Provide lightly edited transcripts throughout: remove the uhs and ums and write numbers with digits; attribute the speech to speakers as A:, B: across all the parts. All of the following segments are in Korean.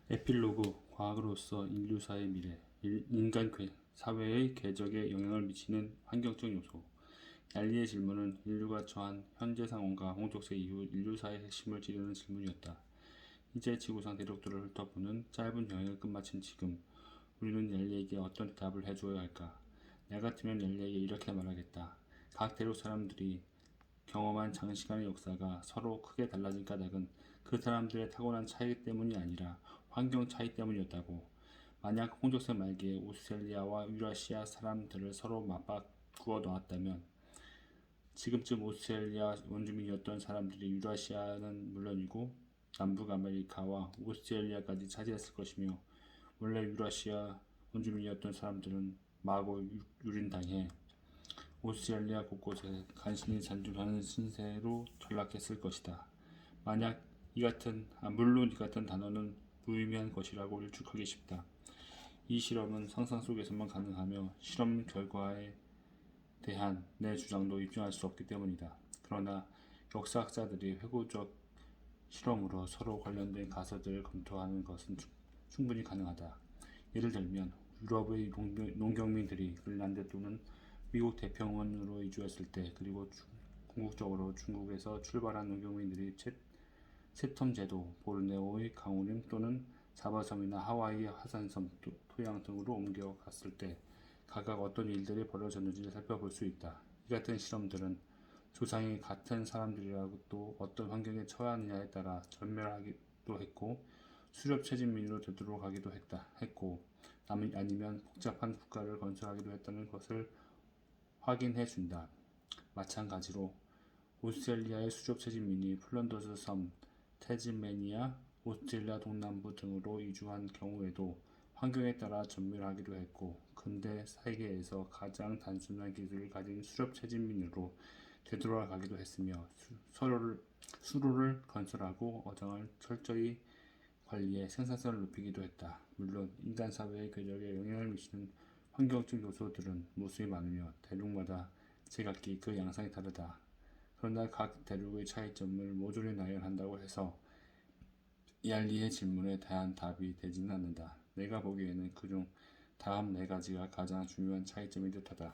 A: 에필로그 과학으로서 인류사의 미래 인간 사회의 궤적에 영향을 미치는 환경적 요소 얄리의 질문은 인류가 처한 현재 상황과 홍족세 이후 인류사의 핵심을 찌르는 질문이었다. 이제 지구상 대륙들을 훑어보는 짧은 여행을 끝마친 지금 우리는 얄리에게 어떤 대답을 해주어야 할까? 나 같으면 얄리에게 이렇게 말하겠다. 각 대륙 사람들이 경험한 장시간의 역사가 서로 크게 달라진 까닭은 그 사람들의 타고난 차이 때문이 아니라 환경 차이 때문이었다고. 만약 홍조세 말기에 오스트레일리아와 유라시아 사람들을 서로 맞바꾸어 놓았다면 지금쯤 오스트레일리아 원주민이었던 사람들이 유라시아는 물론이고 남북 아메리카와 오스트레일리아까지 차지했을 것이며 원래 유라시아 원주민이었던 사람들은 마구 유린당해 오스트레일리아 곳곳에 간신히 잔존하는 신세로 전락했을 것이다. 만약 물론 이 같은 단어는 무의미한 것이라고 일축하기 쉽다. 이 실험은 상상 속에서만 가능하며 실험 결과에 대한 내 주장도 입증할 수 없기 때문이다. 그러나 역사학자들이 회고적 실험으로 서로 관련된 가설들을 검토하는 것은 충분히 가능하다. 예를 들면 유럽의 농경민들이 그린란드 또는 미국 태평원으로 이주했을 때 그리고 궁극적으로 중국에서 출발한 농경민들이 채텀 제도, 보르네오의 강우림 또는 자바섬이나 하와이의 하산섬, 토양 등으로 옮겨갔을 때 각각 어떤 일들이 벌어졌는지를 살펴볼 수 있다. 이 같은 실험들은 조상이 같은 사람들이라도 어떤 환경에 처하느냐에 따라 전멸하기도 했고 수렵 채집민으로 되돌아가기도 했고 아니면 복잡한 국가를 건설하기도 했다는 것을 확인해 준다. 마찬가지로 오스트레일리아의 수렵 채집민이 플런더스 섬, 태즈메니아, 오스트레일리아 동남부 등으로 이주한 경우에도 환경에 따라 전멸하기도 했고 근대 세계에서 가장 단순한 기술을 가진 수렵 채집민으로 되돌아가기도 했으며 수로를 건설하고 어장을 철저히 관리해 생산성을 높이기도 했다. 물론 인간 사회의 궤적에 영향을 미치는 환경적 요소들은 무수히 많으며 대륙마다 제각기 그 양상이 다르다. 그러나 각 대륙의 차이점을 모조리 나열한다고 해서 얄리의 질문에 대한 답이 되지는 않는다. 내가 보기에는 그중 다음 네 가지가 가장 중요한 차이점인 듯하다.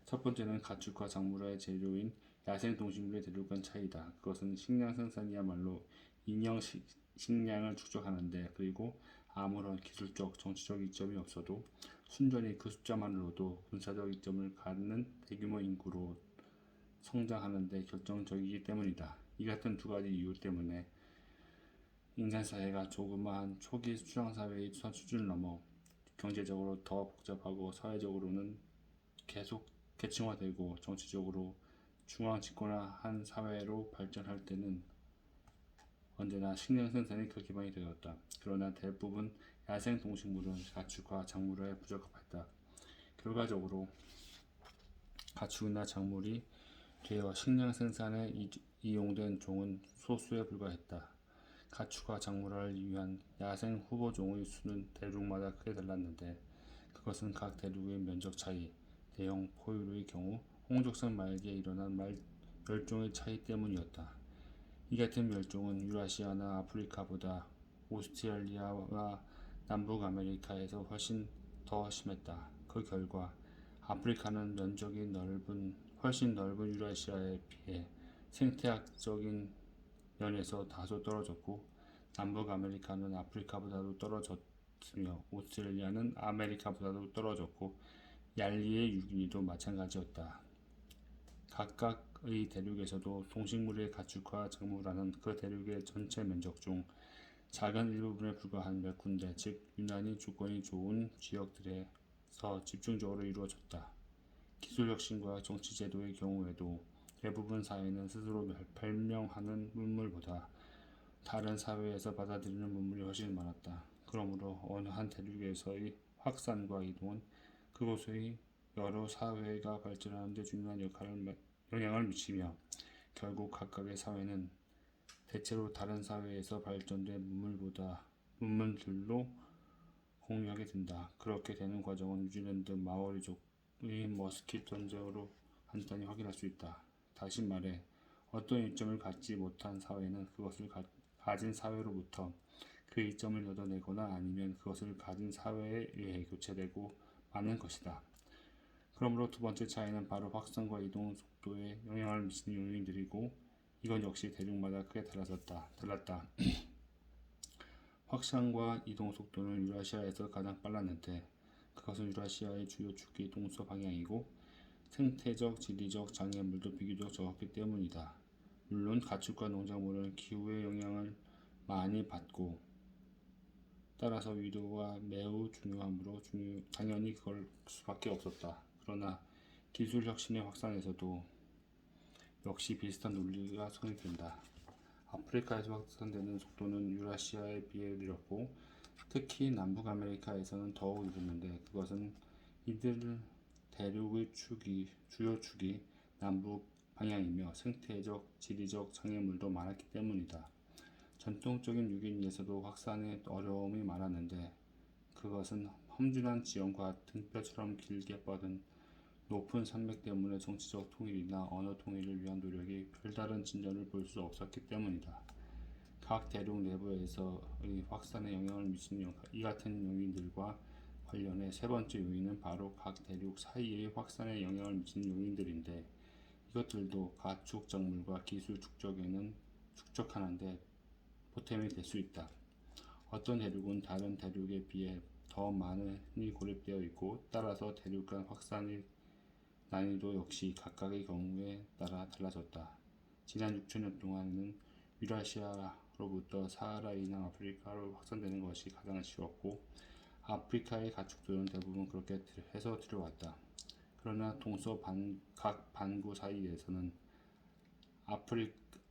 A: 첫 번째는 가축과 작물의 재료인 야생 동식물의 대륙 간 차이다. 그것은 식량 생산이야말로 인형 식량을 축적하는데 그리고 아무런 기술적, 정치적 이점이 없어도 순전히 그 숫자만으로도 군사적 이점을 갖는 대규모 인구로 성장하는 데 결정적이기 때문이다. 이 같은 두 가지 이유 때문에 인간 사회가 조그마한 초기 수장 사회의 수준을 넘어 경제적으로 더 복잡하고 사회적으로는 계속 계층화되고 정치적으로 중앙 집권화한 사회로 발전할 때는 언제나 식량 생산이 그 기반이 되었다. 그러나 대부분 야생 동식물은 가축과 작물에 부적합했다. 결과적으로 가축이나 작물이 되어 식량 생산에 이용된 종은 소수에 불과했다. 가축과 작물을 위한 야생 후보종의 수는 대륙마다 크게 달랐는데 그것은 각 대륙의 면적 차이, 대형 포유류의 경우 홍족선 말기에 일어난 멸종의 차이 때문이었다. 이 같은 멸종은 유라시아나 아프리카보다 오스트레일리아와 남북 아메리카에서 훨씬 더 심했다. 그 결과 아프리카는 면적이 훨씬 넓은 유라시아에 비해 생태학적인 면에서 다소 떨어졌고 남북 아메리카는 아프리카보다도 떨어졌으며 오스트레일리아는 아메리카보다도 떨어졌고 얄리의 유기니도 마찬가지였다. 각각의 대륙에서도 동식물의 가축과 작물화는 그 대륙의 전체 면적 중 작은 일부분에 불과한 몇 군데, 즉 유난히 조건이 좋은 지역들에서 집중적으로 이루어졌다. 기술 혁신과 정치 제도의 경우에도 대부분 사회는 스스로 발명하는 문물보다 다른 사회에서 받아들이는 문물이 훨씬 많았다. 그러므로 어느 한 대륙에서의 확산과 이동은 그곳의 여러 사회가 발전하는 데 중요한 영향을 미치며 결국 각각의 사회는 대체로 다른 사회에서 발전된 문물들로 공유하게 된다. 그렇게 되는 과정은 뉴질랜드 마오리족의 머스킷 전쟁으로 간단히 확인할 수 있다. 다시 말해 어떤 이점을 갖지 못한 사회는 그것을 가진 사회로부터 그 이점을 얻어내거나 아니면 그것을 가진 사회에 의해 교체되고 마는 것이다. 그러므로 두 번째 차이는 바로 확산과 이동 속도에 영향을 미치는 요인들이고 이건 역시 대륙마다 크게 달랐다. 확산과 이동 속도는 유라시아에서 가장 빨랐는데 그것은 유라시아의 주요 축이 동서 방향이고 생태적, 지리적 장애물도 비교적 적었기 때문이다. 물론 가축과 농작물은 기후의 영향을 많이 받고 따라서 위도가 매우 중요하므로 당연히 그럴 수밖에 없었다. 그러나 기술 혁신의 확산에서도 역시 비슷한 논리가 성립된다. 아프리카에서 확산되는 속도는 유라시아에 비해 느렸고 특히 남북 아메리카에서는 더욱 늦었는데 그것은 이들 대륙의 주요 축이 남북 방향이며 생태적, 지리적 장애물도 많았기 때문이다. 전통적인 유기인에서도 확산에 어려움이 많았는데 그것은 험준한 지형과 등뼈처럼 길게 뻗은 높은 산맥 때문에 정치적 통일이나 언어 통일을 위한 노력이 별다른 진전을 볼 수 없었기 때문이다. 각 대륙 내부에서의 확산에 영향을 미치는 이 같은 요인들과 관련해 세 번째 요인은 바로 각 대륙 사이의 확산에 영향을 미치는 요인들인데 이것들도 가축 작물과 기술 축적하는데 보탬이 될 수 있다. 어떤 대륙은 다른 대륙에 비해 더 많이 고립되어 있고 따라서 대륙 간 확산의 난이도 역시 각각의 경우에 따라 달라졌다. 지난 6천년 동안은 유라시아로부터 사하라 이남 아프리카로 확산되는 것이 가장 쉬웠고 아프리카의 가축들은 대부분 그렇게 해서 들여왔다. 그러나 각 반구 사이에서는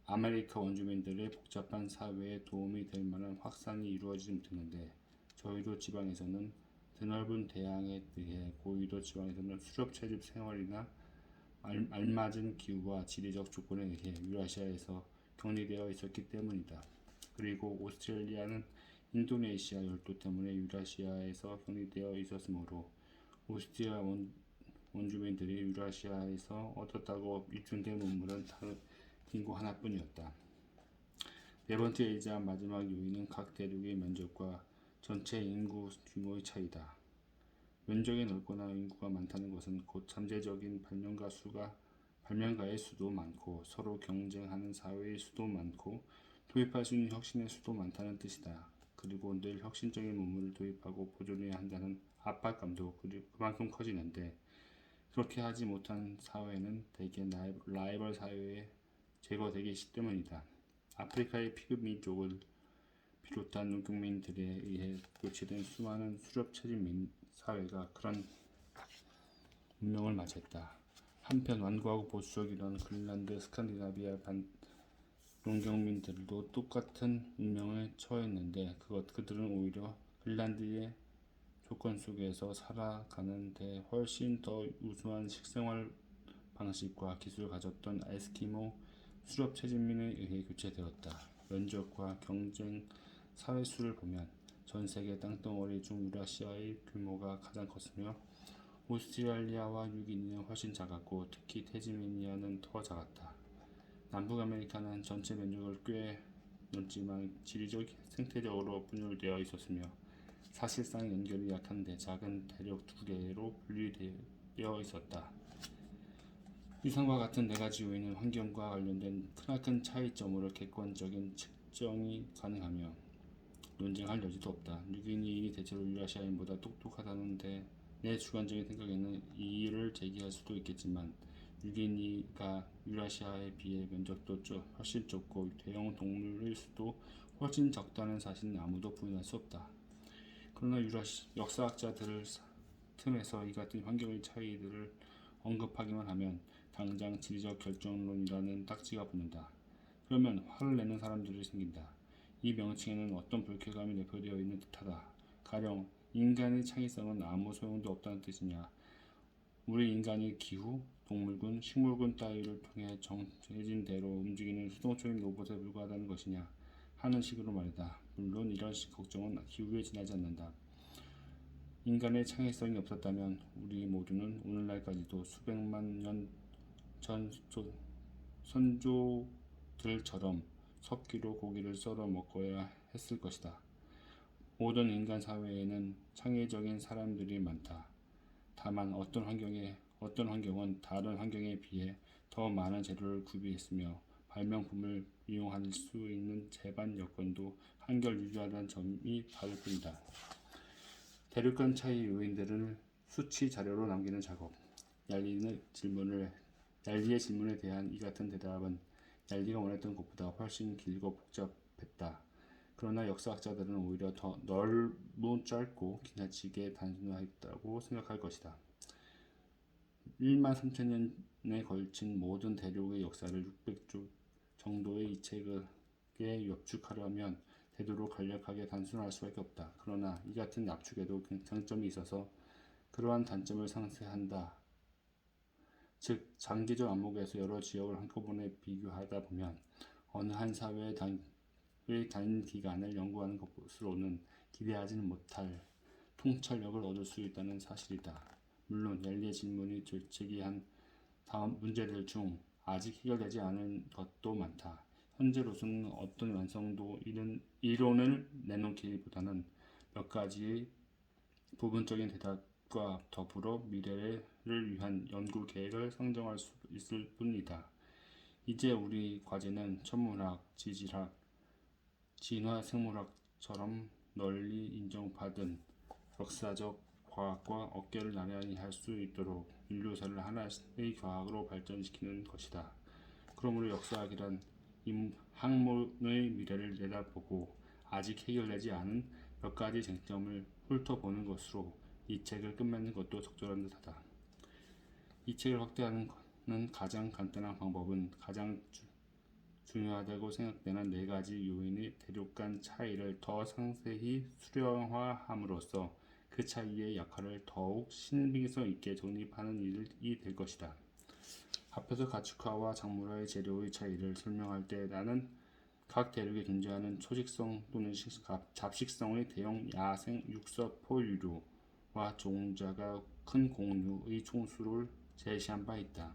A: 아메리카 원주민들의 복잡한 사회에 도움이 될 만한 확산이 이루어지지 못했는데 저위도 지방에서는 드넓은 대양에 의해 고위도 지방에서는 수렵 채집 생활이나 알맞은 기후와 지리적 조건에 의해 유라시아에서 격리되어 있었기 때문이다. 그리고 오스트레일리아는 인도네시아 열도 때문에 유라시아에서 격리되어 있었으므로 오스트리아 원주민들이 유라시아에서 얻었다고 입증된 문물은 인구 하나뿐이었다. 네 번째이자 마지막 요인은 각 대륙의 면적과 전체 인구 규모의 차이다. 면적이 넓거나 인구가 많다는 것은 곧 잠재적인 발명가의 수도 많고 서로 경쟁하는 사회의 수도 많고 도입할 수 있는 혁신의 수도 많다는 뜻이다. 그리고 늘 혁신적인 문물을 도입하고 보존해야 한다는 압박감도 그만큼 커지는데 그렇게 하지 못한 사회는 대개 라이벌 사회에 제거되기 때문이다. 아프리카의 피급 민족을 비롯한 농경민들에 의해 교체된 수많은 수렵체집 사회가 그런 운명을 맞이했다. 한편 완고하고 보수적이던 그린란드 스칸디나비아 농경민들도 똑같은 운명에 처했는데 그들은 오히려 그린란드의 조건 속에서 살아가는 데 훨씬 더 우수한 식생활 방식과 기술을 가졌던 에스키모 수렵 채집민에 의해 교체되었다. 면적과 경쟁 사회수를 보면 전 세계 땅덩어리 중 유라시아의 규모가 가장 컸으며 오스트레일리아와 뉴기니는 훨씬 작았고 특히 태즈메니아는 더 작았다. 남북 아메리카는 전체 면적을 꽤 넘지만 지리적 생태적으로 분열되어 있었으며 사실상 연결이 약한데 작은 대륙 두 개로 분리되어 있었다. 이상과 같은 네 가지 요인은 환경과 관련된 크나큰 차이점으로 객관적인 측정이 가능하며 논쟁할 여지도 없다. 뉴기니인이 대체로 유라시아인보다 똑똑하다는데 내 주관적인 생각에는 이의를 제기할 수도 있겠지만 뉴기니가 유라시아에 비해 면적도 훨씬 좁고 대형 동물의 수도 훨씬 적다는 사실은 아무도 부인할 수 없다. 그러나 역사학자들 틈에서 이 같은 환경의 차이들을 언급하기만 하면 당장 지리적 결정론이라는 딱지가 붙는다. 그러면 화를 내는 사람들이 생긴다. 이 명칭에는 어떤 불쾌감이 내포되어 있는 듯하다. 가령 인간의 창의성은 아무 소용도 없다는 뜻이냐. 우리 인간이 기후, 동물군, 식물군 따위를 통해 정해진 대로 움직이는 수동적인 로봇에 불과하다는 것이냐 하는 식으로 말이다. 물론 이런 걱정은 기후에 지나지 않는다. 인간의 창의성이 없었다면 우리 모두는 오늘날까지도 수백만 년 전 선조들처럼 석기로 고기를 썰어 먹어야 했을 것이다. 모든 인간 사회에는 창의적인 사람들이 많다. 다만 어떤 환경은 다른 환경에 비해 더 많은 재료를 구비했으며 발명품을 이용할 수 있는 제반 여건도 한결 유리하다는 점이 다를 뿐이다. 대륙 간 차이 요인들을 수치 자료로 남기는 작업. 얄리의 질문에 대한 이 같은 대답은 얄리가 원했던 것보다 훨씬 길고 복잡했다. 그러나 역사학자들은 오히려 더 너무 짧고 지나치게 단순화했다고 생각할 것이다. 1만 3천 년에 걸친 모든 대륙의 역사를 600쪽 정도의 이 책에 압축하려면 되도록 간략하게 단순화할 수밖에 없다. 그러나 이 같은 압축에도 장점이 있어서 그러한 단점을 상쇄한다. 즉, 장기적 안목에서 여러 지역을 한꺼번에 비교하다 보면 어느 한 사회의 단기간을 연구하는 것으로는 기대하지는 못할 통찰력을 얻을 수 있다는 사실이다. 물론 얄리의 질문이 제기한 다음 문제들 중 아직 해결되지 않은 것도 많다. 현재로서는 어떤 완성도 이론을 내놓기보다는 몇 가지의 부분적인 대답과 더불어 미래를 위한 연구 계획을 상정할 수 있을 뿐이다. 이제 우리 과제는 천문학, 지질학, 진화 생물학처럼 널리 인정받은 역사적 과학과 어깨를 나란히 할 수 있도록 인류사를 하나의 과학으로 발전시키는 것이다. 그러므로 역사학이란 학문의 미래를 내다보고 아직 해결되지 않은 몇 가지 쟁점을 훑어보는 것으로 이 책을 끝맺는 것도 적절한 듯하다. 이 책을 확대하는 가장 간단한 방법은 가장 중요하다고 생각되는 네 가지 요인의 대륙 간 차이를 더 상세히 수량화함으로써 그 차이의 역할을 더욱 신빙성 있게 정립하는 일이 될 것이다. 앞에서 가축화와 작물화의 재료의 차이를 설명할 때 나는 각 대륙에 존재하는 초식성 또는 잡식성의 대형 야생 육서 포유류와 종자가 큰 공류의 총수를 제시한 바 있다.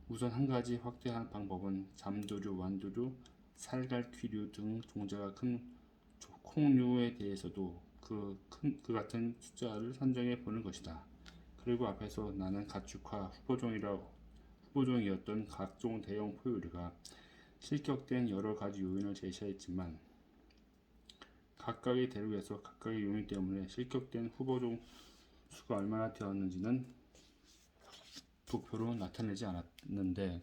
A: 우선 한 가지 확대한 방법은 잠두류, 완두류, 살갈퀴류 등 종자가 큰 콩류에 대해서도 그 같은 숫자를 산정해 보는 것이다. 그리고 앞에서 나는 가축화 후보종이었던 각종 대형 포유류가 실격된 여러 가지 요인을 제시했지만 각각의 대륙에서 각각의 요인 때문에 실격된 후보종 수가 얼마나 되었는지는 도표로 나타내지 않았는데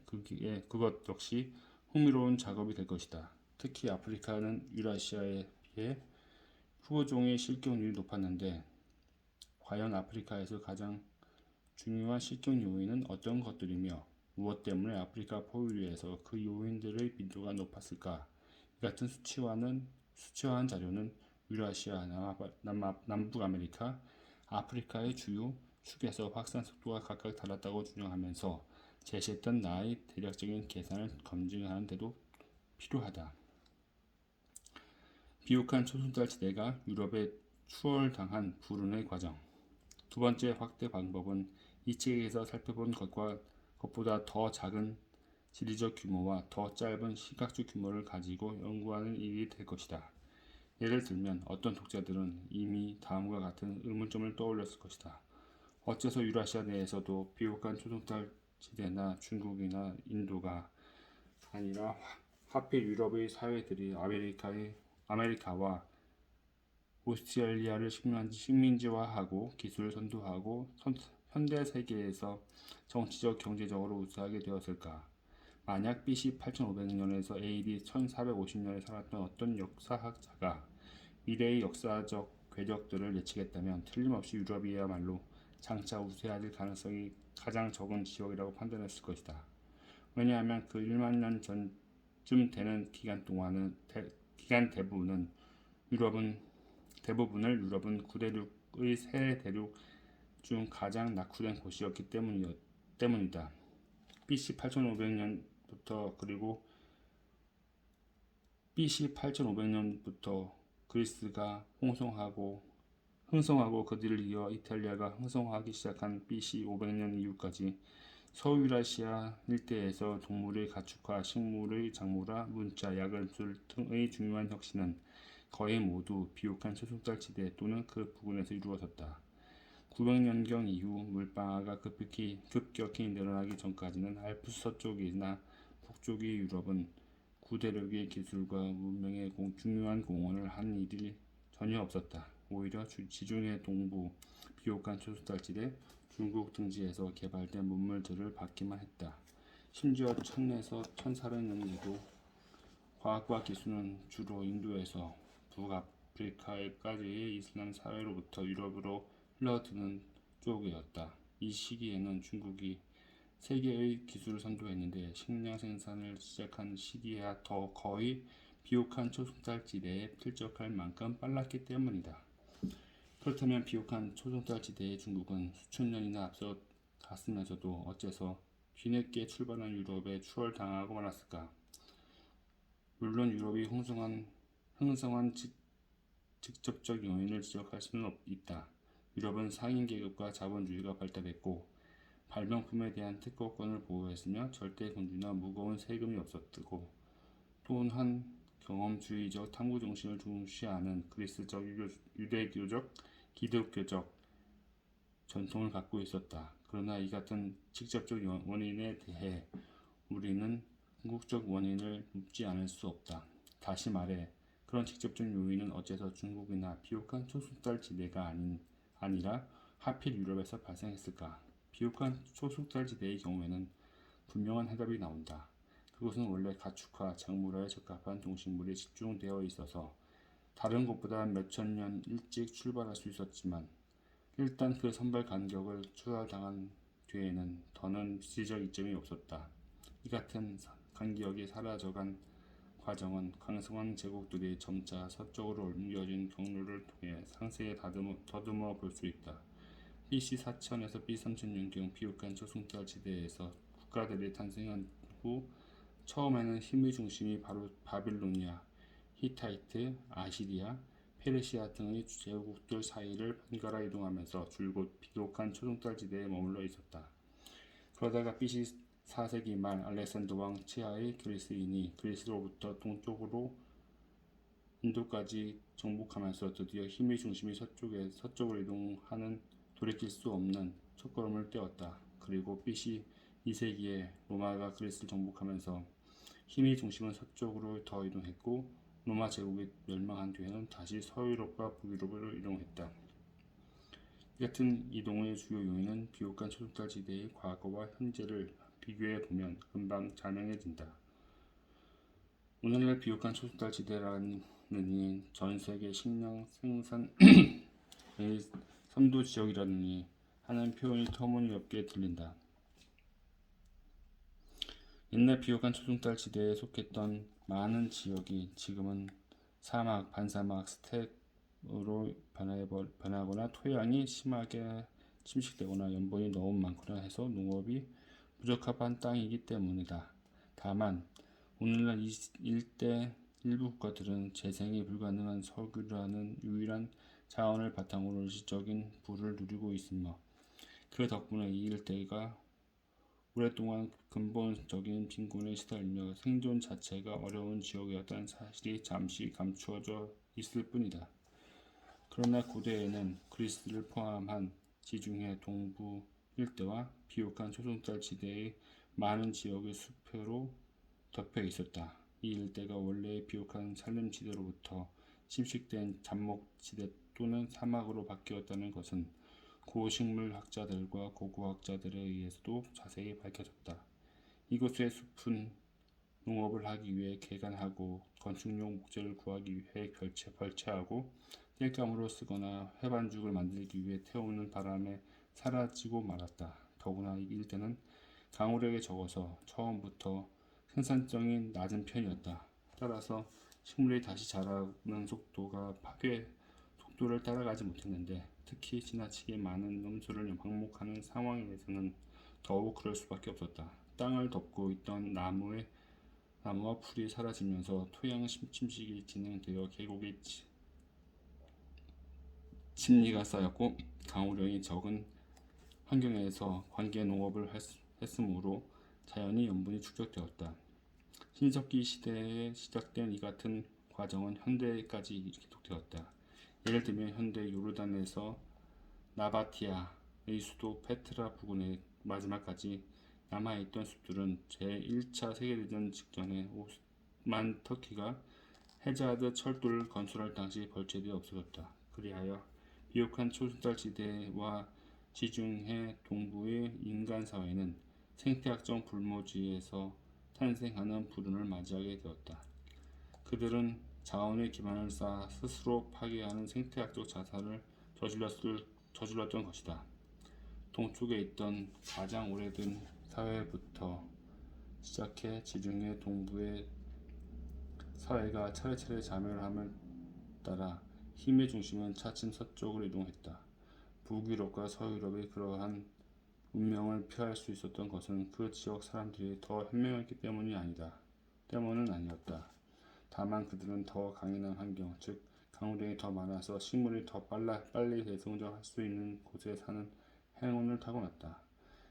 A: 그것 역시 흥미로운 작업이 될 것이다. 특히 아프리카는 유라시아에 비해 후보종의 실격률이 높았는데 과연 아프리카에서 가장 중요한 실격 요인은 어떤 것들이며 무엇 때문에 아프리카 포유류에서 그 요인들의 빈도가 높았을까? 이 같은 수치화한 자료는 유라시아, 남북 아메리카, 아프리카의 주요 축에서 확산 속도가 각각 달랐다고 주장하면서 제시했던 나의 대략적인 계산을 검증하는 데도 필요하다. 비옥한 초순달 지대가 유럽에 추월당한 불운의 과정. 두 번째 확대 방법은 이 책에서 살펴본 것보다 더 작은 지리적 규모와 더 짧은 시각적 규모를 가지고 연구하는 일이 될 것이다. 예를 들면 어떤 독자들은 이미 다음과 같은 의문점을 떠올렸을 것이다. 어째서 유라시아 내에서도 비옥한 초승달 지대나 중국이나 인도가 아니라 하필 유럽의 사회들이 아메리카와 오스트레일리아를 식민지화하고 기술을 선도하고 현대 세계에서 정치적 경제적으로 우세하게 되었을까? 만약 BC 8500년에서 AD 1450년에 살았던 어떤 역사학자가 미래의 역사적 궤적들을 예측했다면 틀림없이 유럽이야말로 장차 우세해질 가능성이 가장 적은 지역이라고 판단했을 것이다. 왜냐하면 그 1만 년 전쯤 되는 기간 대부분을 유럽은 구대륙의 세 대륙 중 가장 낙후된 곳이었기 때문이다. BC 8500년부터 그리고 BC 8500년부터 그리스가 흥성하고 그 뒤를 이어 이탈리아가 흥성하기 시작한 BC 500년 이후까지 서유라시아 일대에서 동물의 가축화, 식물의 작물화, 문자, 야근술 등의 중요한 혁신은 거의 모두 비옥한 초속달지대 또는 그 부근에서 이루어졌다. 900년경 이후 물방아가 급격히 늘어나기 전까지는 알프스 서쪽이나 북쪽의 유럽은 구대륙의 기술과 문명의 중요한 공헌을 한 일이 전혀 없었다. 오히려 지중해 동부 비옥한 초속달지대, 중국 등지에서 개발된 문물들을 받기만 했다. 심지어 1000에서 1400년대도 과학과 기술은 주로 인도에서 북아프리카까지의 이슬람 사회로부터 유럽으로 흘러드는 쪽이었다. 이 시기에는 중국이 세계의 기술을 선도했는데 식량 생산을 시작한 시기에야 더 거의 비옥한 초속달지대에 필적할 만큼 빨랐기 때문이다. 그렇다면 비옥한 초속달지대의 중국은 수천 년이나 앞서 갔으면서도 어째서 뒤늦게 출발한 유럽에 추월당하고 말았을까? 물론 유럽이 흥성한 직접적 요인을 지적할 수는 있다. 유럽은 상인 계급과 자본주의가 발달했고 발명품에 대한 특허권을 보호했으며 절대 군주나 무거운 세금이 없었고 또한 경험주의적 탐구 정신을 중시하는 그리스적 유대교적 기독교적 전통을 갖고 있었다. 그러나 이 같은 직접적 원인에 대해 우리는 궁극적 원인을 묻지 않을 수 없다. 다시 말해 그런 직접적 요인은 어째서 중국이나 비옥한 초속달지대가 아니라 하필 유럽에서 발생했을까? 비옥한 초속달지대의 경우에는 분명한 해답이 나온다. 그곳은 원래 가축화, 작물화에 적합한 동식물이 집중되어 있어서 다른 곳보다 몇천 년 일찍 출발할 수 있었지만 일단 그 선발 간격을 추월당한 뒤에는 더는 지적 이점이 없었다. 이 같은 간격이 사라져간 과정은 강성한 제국들이 점차 서쪽으로 옮겨진 경로를 통해 상세히 더듬어 볼 수 있다. BC 4000에서 BC 3000년경 비옥한 초승달지대에서 국가들이 탄생한 후 처음에는 힘의 중심이 바로 바빌로니아, 히타이트, 아시리아, 페르시아 등의 제국들 사이를 번갈아 이동하면서 줄곧 비옥한 초승달지대에 머물러 있었다. 그러다가 BC 4세기 말 알렉산더 왕 치하의 그리스인이 그리스로부터 동쪽으로 인도까지 정복하면서 드디어 힘의 중심이 서쪽으로 이동하는 돌이킬 수 없는 첫걸음을 떼었다. 그리고 BC 2세기에 로마가 그리스를 정복하면서 힘의 중심은 서쪽으로 더 이동했고 로마 제국이 멸망한 뒤에는 다시 서유럽과 북유럽으로 이동했다. 이 같은 이동의 주요 요인은 비옥한 초속달지대의 과거와 현재를 비교해 보면 금방 자명해진다. 오늘날 비옥한 초속달지대라는 전 세계 식량 생산의 선도 지역이라느니 하는 표현이 터무니없게 들린다. 옛날 비옥한 초승달지대에 속했던 많은 지역이 지금은 사막, 반사막, 스텝으로 변하거나 토양이 심하게 침식되거나 염분이 너무 많거나 해서 농업이 부적합한 땅이기 때문이다. 다만 오늘날 이 일대 일부 국가들은 재생이 불가능한 석유라는 유일한 자원을 바탕으로 일시적인 부를 누리고 있으며 그 덕분에 이 일대가 오랫동안 근본적인 빈곤에 시달리며 생존 자체가 어려운 지역이었다는 사실이 잠시 감추어져 있을 뿐이다. 그러나 고대에는 그리스를 포함한 지중해 동부 일대와 비옥한 초승달지대의 많은 지역이 숲으로 덮여 있었다. 이 일대가 원래의 비옥한 산림지대로부터 침식된 잡목지대 또는 사막으로 바뀌었다는 것은 고식물 학자들과 고고학자들에 의해서도 자세히 밝혀졌다. 이곳의 숲은 농업을 하기 위해 개간하고 건축용 목재를 구하기 위해 벌채하고 땔감으로 쓰거나 회반죽을 만들기 위해 태우는 바람에 사라지고 말았다. 더구나 이 일대는 강우량이 적어서 처음부터 생산성이 낮은 편이었다. 따라서 식물이 다시 자라는 속도가 파괴 속도를 따라가지 못했는데 특히 지나치게 많은 염소를 방목하는 상황에서는 더욱 그럴 수밖에 없었다. 땅을 덮고 있던 나무와 풀이 사라지면서 토양 침식이 진행되어 계곡의 침리가 쌓였고 강우량이 적은 환경에서 관계 농업을 했으므로 자연히 염분이 축적되었다. 신석기 시대에 시작된 이 같은 과정은 현대까지 계속되었다. 예를 들면 현대 요르단에서 나바티아의 수도 페트라 부근의 마지막까지 남아있던 숲들은 제1차 세계대전 직전에 오스만 터키가 헤자드 철도를 건설할 당시 벌채되어 없어졌다. 그리하여 비옥한 초승달지대와 지중해 동부의 인간사회는 생태학적 불모지에서 탄생하는 불운을 맞이하게 되었다. 그들은 자원의 기반을 쌓아 스스로 파괴하는 생태학적 자살을 저질렀던 것이다. 동쪽에 있던 가장 오래된 사회부터 시작해 지중해 동부의 사회가 차례차례 자멸함을 따라 힘의 중심은 차츰 서쪽으로 이동했다. 북유럽과 서유럽의 그러한 운명을 피할 수 있었던 것은 그 지역 사람들이 더 현명했기 때문은 아니었다. 다만 그들은 더 강인한 환경, 즉 강우량이 더 많아서 식물이 더 빨리 대성장할 수 있는 곳에 사는 행운을 타고났다.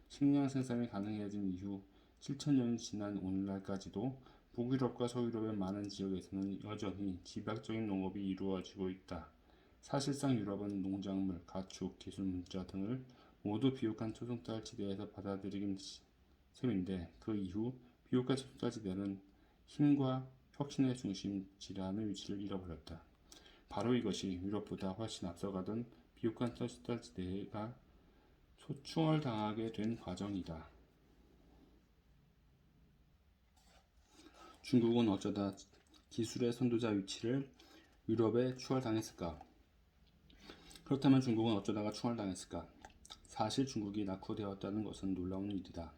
A: 식량 생산이 가능해진 이후 7천년이 지난 오늘날까지도 북유럽과 서유럽의 많은 지역에서는 여전히 집약적인 농업이 이루어지고 있다. 사실상 유럽은 농작물, 가축, 기술 문자 등을 모두 비옥한 초승달 지대에서 받아들이긴 셈인데 그 이후 비옥한 초승달 지대는 힘과 혁신의 중심지라는 위치를 잃어버렸다. 바로 이것이 유럽보다 훨씬 앞서가던 비옥한 초승달 지대가 소충을당하게 된 과정이다. 중국은 어쩌다 기술의 선도자 위치를 유럽에 추월당했을까? 그렇다면 중국은 어쩌다가 추월당했을까? 사실 중국이 낙후되었다는 것은 놀라운 일이다.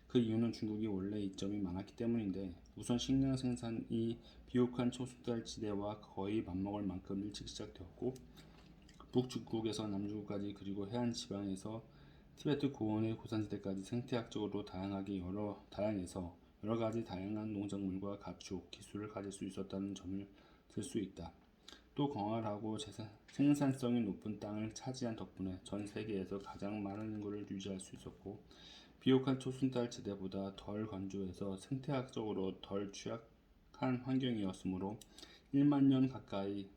A: 그 이유는 중국이 원래 이점이 많았기 때문인데 우선 식량 생산이 비옥한 초승달 지대와 거의 맞먹을 만큼 일찍 시작되었고 북중국에서 남중국까지 그리고 해안 지방에서 티베트 고원의 고산지대까지 생태학적으로 다양해서 여러 가지 다양한 농작물과 가축, 기술을 가질 수 있었다는 점을 들 수 있다. 또 광활하고 생산성이 높은 땅을 차지한 덕분에 전 세계에서 가장 많은 인구를 유지할 수 있었고 비옥한 초승달 지대보다 덜 건조해서 생태학적으로 덜 취약한 환경이었으므로 1만 년 가까이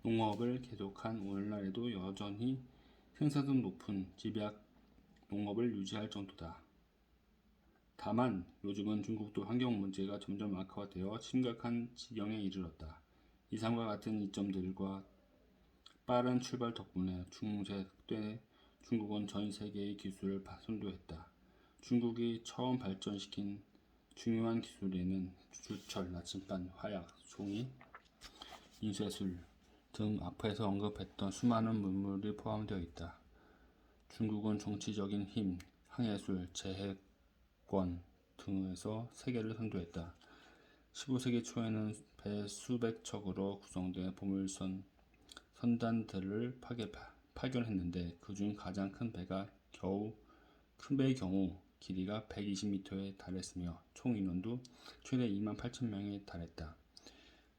A: 농업을 계속한 오늘날에도 여전히 생산성 높은 집약 농업을 유지할 정도다. 다만 요즘은 중국도 환경 문제가 점점 악화되어 심각한 지경에 이르렀다. 이상과 같은 이점들과 빠른 출발 덕분에 중세 때 중국은 전 세계의 기술을 선도했다. 중국이 처음 발전시킨 중요한 기술에는 주철, 나침반, 화약, 종이, 인쇄술 등 앞에서 언급했던 수많은 문물이 포함되어 있다. 중국은 정치적인 힘, 항해술, 재해권 등에서 세계를 선도했다. 15세기 초에는 배 수백 척으로 구성된 보물선 선단들을 파견했는데 그중 가장 큰 배의 경우 길이가 120m에 달했으며 총 인원도 최대 2만 8천 명에 달했다.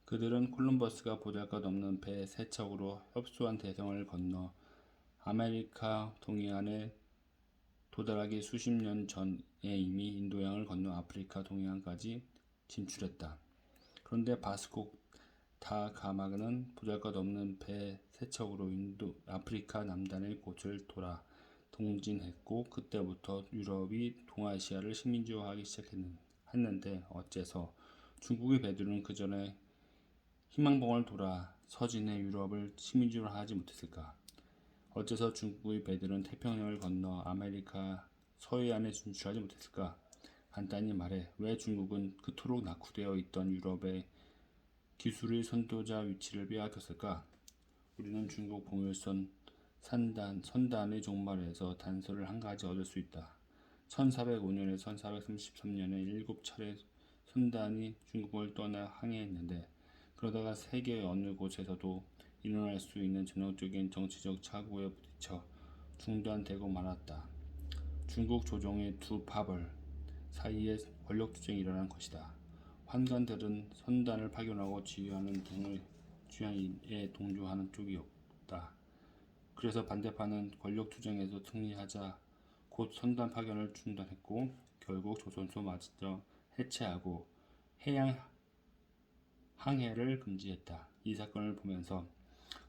A: 그들은 콜럼버스가 보잘것없는 배 3척으로 협소한 대성을 건너 아메리카 동해안에 도달하기 수십 년 전에 이미 인도양을 건너 아프리카 동해안까지 진출했다. 그런데 바스코 다 가마는 보잘것없는 배 3척으로 아프리카 남단의 곳을 돌아 동진했고 그때부터 유럽이 동아시아를 식민지화하기 시작했는데 어째서 중국의 배들은 그 전에 희망봉을 돌아 서진의 유럽을 식민지화하지 못했을까? 어째서 중국의 배들은 태평양을 건너 아메리카 서해안에 진출하지 못했을까? 간단히 말해 왜 중국은 그토록 낙후되어 있던 유럽의 기술의 선도자 위치를 빼앗겼을까? 우리는 중국 보물선 선단의 종말에서 단서를 한 가지 얻을 수 있다. 1405년에서 1433년에 7차례 선단이 중국을 떠나 항해했는데 그러다가 세계 어느 곳에서도 일어날 수 있는 전형적인 정치적 착오에 부딪혀 중단되고 말았다. 중국 조정의 두 파벌 사이에 권력 투쟁이 일어난 것이다. 환관들은 선단을 파견하고 지휘하는 일에 동조하는 쪽이었다. 그래서 반대파는 권력 투쟁에서 승리하자 곧 선단 파견을 중단했고 결국 조선소 마저 해체하고 해양 항해를 금지했다. 이 사건을 보면서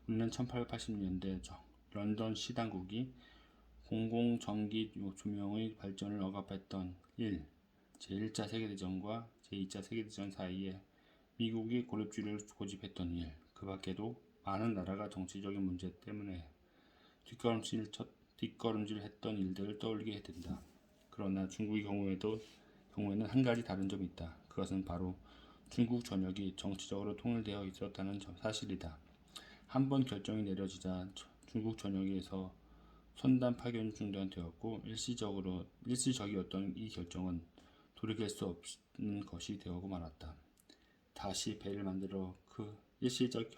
A: 우리는 1880년대 런던 시당국이 공공전기 조명의 발전을 억압했던 1. 제1차 세계대전과 제2차 세계대전 사이에 미국이 고립주의를 고집했던 일, 그 밖에도 많은 나라가 정치적인 문제 때문에 뒷걸음질했던 일들을 떠올리게 된다. 그러나 중국의 경우에는 한 가지 다른 점이 있다. 그것은 바로 중국 전역이 정치적으로 통일되어 있었다는 사실이다. 한번 결정이 내려지자 중국 전역에서 선단 파견이 중단되었고 일시적이었던 이 결정은 돌이킬 수 없는 것이 되어고 말았다. 다시 배를 만들어 그 일시적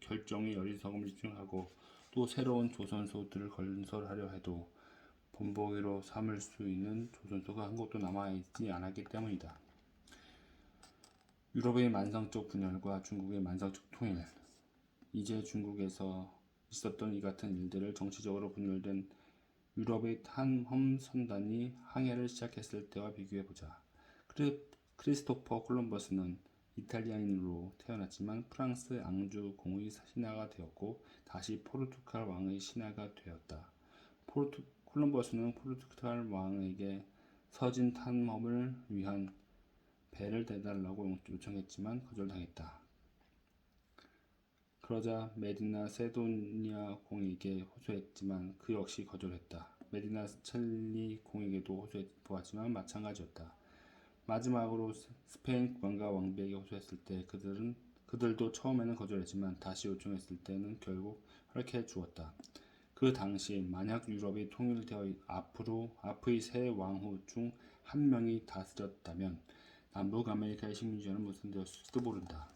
A: 결정의 어리석음을 입증하고 또 새로운 조선소들을 건설하려 해도 본보기로 삼을 수 있는 조선소가 한 곳도 남아있지 않았기 때문이다. 유럽의 만성적 분열과 중국의 만성적 통일, 이제 중국에서 있었던 이 같은 일들을 정치적으로 분열된 유럽의 탐험 선단이 항해를 시작했을 때와 비교해보자. 크리스토퍼 콜럼버스는 이탈리아인으로 태어났지만 프랑스 앙주 공의 신하가 되었고 다시 포르투갈 왕의 신하가 되었다. 콜럼버스는 포르투갈 왕에게 서진 탐험을 위한 배를 대달라고 요청했지만 거절당했다. 그러자 메디나 세도니아 공에게 호소했지만 그 역시 거절했다. 메디나 첼리 공에게도 호소해보았지만 마찬가지였다. 마지막으로 스페인 국왕과 왕비에게 호소했을 때 그들도 처음에는 거절했지만 다시 요청했을 때는 결국 허락해 주었다. 그 당시 만약 유럽이 통일되어 앞의 세 왕후 중 한 명이 다스렸다면 남북 아메리카의 식민지와는 무슨 되었을지도 모른다.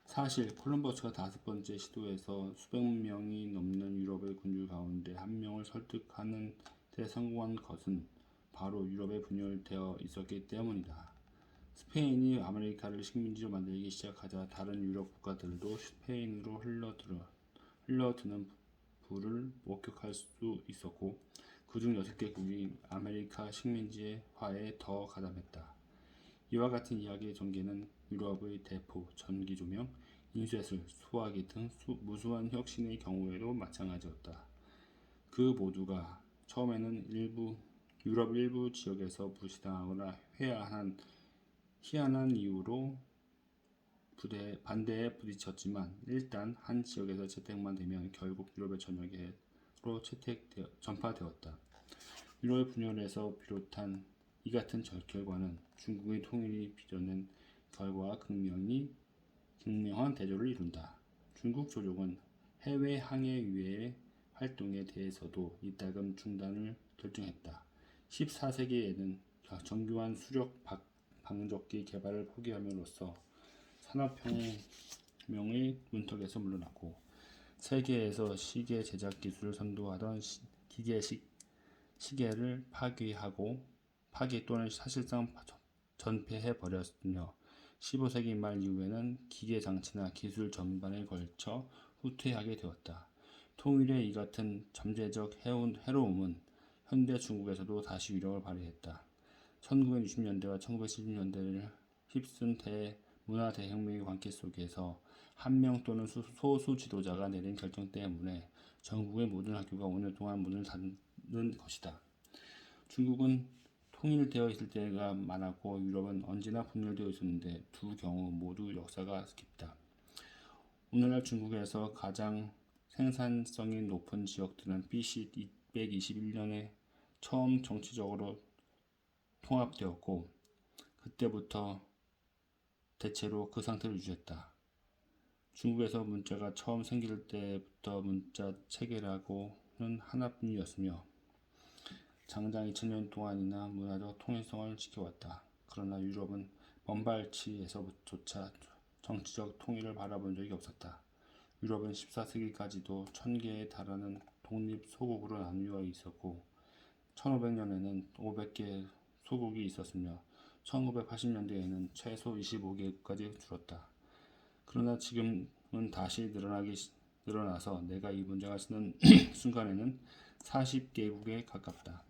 A: 사실 콜럼버스가 5번째 시도에서 수백 명이 넘는 유럽의 군주 가운데 한 명을 설득하는 데 성공한 것은 바로 유럽에 분열되어 있었기 때문이다. 스페인이 아메리카를 식민지로 만들기 시작하자 다른 유럽 국가들도 스페인으로 흘러드는 부를 목격할 수 있었고 그중 6개국이 아메리카 식민지화에 더 가담했다. 이와 같은 이야기의 전개는 유럽의 대포, 전기조명, 인쇄술, 수화기 등 무수한 혁신의 경우에도 마찬가지였다. 그 모두가 처음에는 유럽 일부 지역에서 무시당하거나 희한한 이유로 반대에 부딪혔지만 일단 한 지역에서 채택만 되면 결국 유럽의 전역으로 전파되었다. 유럽의 분열에서 비롯한 이 같은 결과는 중국의 통일이 빚어낸 결과와 극명한 대조를 이룬다. 중국 조정은 해외 항해 위의 활동에 대해서도 이따금 중단을 결정했다. 14세기에는 정교한 수력 방적기 개발을 포기함으로써 산업혁명의 문턱에서 물러났고 세계에서 시계 제작 기술을 선도하던 시계를 파기 또는 사실상 전폐해버렸으며 15세기 말 이후에는 기계 장치나 기술 전반에 걸쳐 후퇴하게 되었다. 통일의 이 같은 잠재적 해로움은 현대 중국에서도 다시 위력을 발휘했다. 1960년대와 1970년대를 휩쓴 문화 대혁명의 광기 속에서 한 명 또는 소수 지도자가 내린 결정 때문에 전국의 모든 학교가 5년 동안 문을 닫는 것이다. 중국은 통일되어 있을 때가 많았고 유럽은 언제나 분열되어 있었는데 두 경우 모두 역사가 깊다. 오늘날 중국에서 가장 생산성이 높은 지역들은 BC 221년에 처음 정치적으로 통합되었고 그때부터 대체로 그 상태를 유지했다. 중국에서 문자가 처음 생길 때부터 문자 체계라고는 하나뿐이었으며 장장 2000년 동안이나 문화적 통일성을 지켜왔다. 그러나 유럽은 먼 발치에서조차 정치적 통일을 바라본 적이 없었다. 유럽은 14세기까지도 1000개에 달하는 독립 소국으로 나뉘어 있었고 1500년에는 500개 소국이 있었으며 1980년대에는 최소 25개국까지 줄었다. 그러나 지금은 다시 늘어나서 내가 이 문장을 쓰는 순간에는 40개국에 가깝다.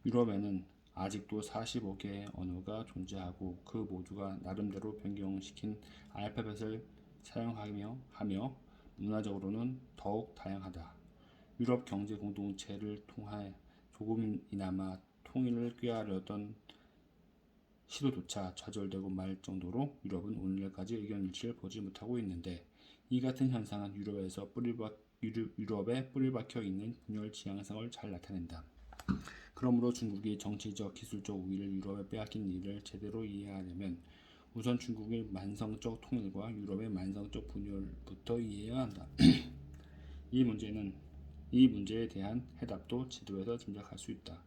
A: 유럽에는 아직도 45개의 언어가 존재하고 그 모두가 나름대로 변경시킨 알파벳을 사용하며 문화적으로는 더욱 다양하다. 유럽 경제 공동체를 통해 조금이나마 통일을 꾀하려던 시도조차 좌절되고 말 정도로 유럽은 오늘날까지 의견 일치를 보지 못하고 있는데, 이 같은 현상은 유럽에 뿌리 박혀 있는 분열 지향성을 잘 나타낸다. 그러므로 중국이 정치적, 기술적 우위를 유럽에 빼앗긴 일을 제대로 이해하려면 우선 중국의 만성적 통일과 유럽의 만성적 분열부터 이해해야 한다. 이 문제에 대한 해답도 지도에서 짐작할 수 있다.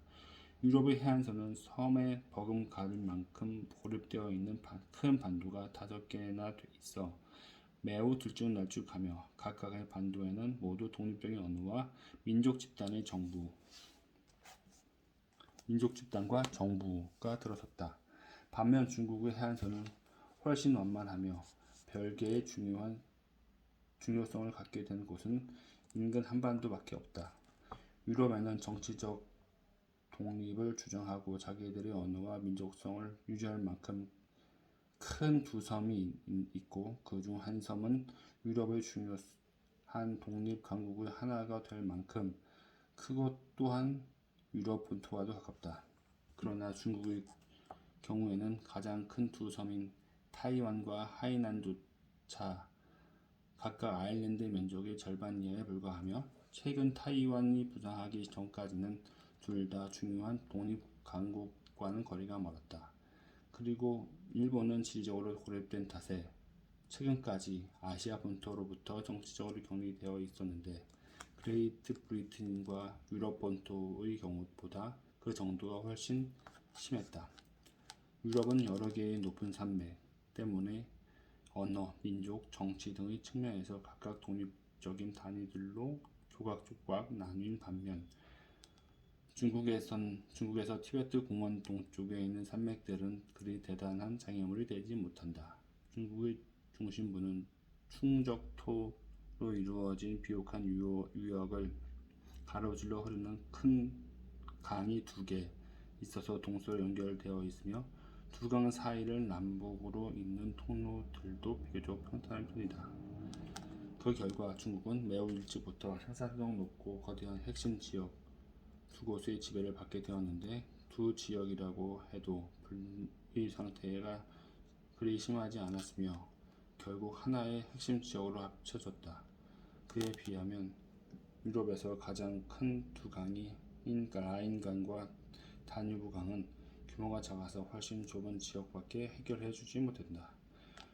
A: 유럽의 해안선은 섬에 버금가는 만큼 고립되어 있는 큰 반도가 5개나 있어 매우 들쭉날쭉하며 각각의 반도에는 모두 독립적인 언어와 민족 집단과 정부가 들어섰다. 반면 중국의 해안선은 훨씬 완만하며 별개의 중요성을 갖게 된 곳은 인근 한반도밖에 없다. 유럽에는 정치적 독립을 주장하고 자기들의 언어와 민족성을 유지할 만큼 큰 두 섬이 있고, 그 중 한 섬은 유럽의 중요한 독립 강국의 하나가 될 만큼 크고 또한 유럽 본토와도 가깝다. 그러나 중국의 경우에는 가장 큰 두 섬인 타이완과 하이난조차 각각 아일랜드 면적의 절반 이하에 불과하며, 최근 타이완이 부상하기 전까지는 둘 다 중요한 독립 강국과는 거리가 멀었다. 그리고 일본은 지리적으로 고립된 탓에 최근까지 아시아 본토로부터 정치적으로 격리되어 있었는데, 그레이트 브리튼과 유럽 본토의 경우보다 그 정도가 훨씬 심했다. 유럽은 여러 개의 높은 산맥 때문에 언어, 민족, 정치 등의 측면에서 각각 독립적인 단위들로 조각조각 나뉜 반면, 중국에서 티베트 공원 동쪽에 있는 산맥들은 그리 대단한 장애물이 되지 못한다. 중국의 중심부는 충적토로 이루어진 비옥한 유역을 가로질러 흐르는 큰 강이 2개 있어서 동서로 연결되어 있으며, 두 강 사이를 남북으로 잇는 통로들도 비교적 평탄한 편이다. 그 결과 중국은 매우 일찍부터 생산성 높고 거대한 핵심 지역 2곳의 지배를 받게 되었는데, 두 지역이라고 해도 분리 상태가 그리 심하지 않았으며 결국 하나의 핵심 지역으로 합쳐졌다. 그에 비하면 유럽에서 가장 큰 두 강인 라인강과 다뉴브 강은 규모가 작아서 훨씬 좁은 지역밖에 해결해 주지 못한다.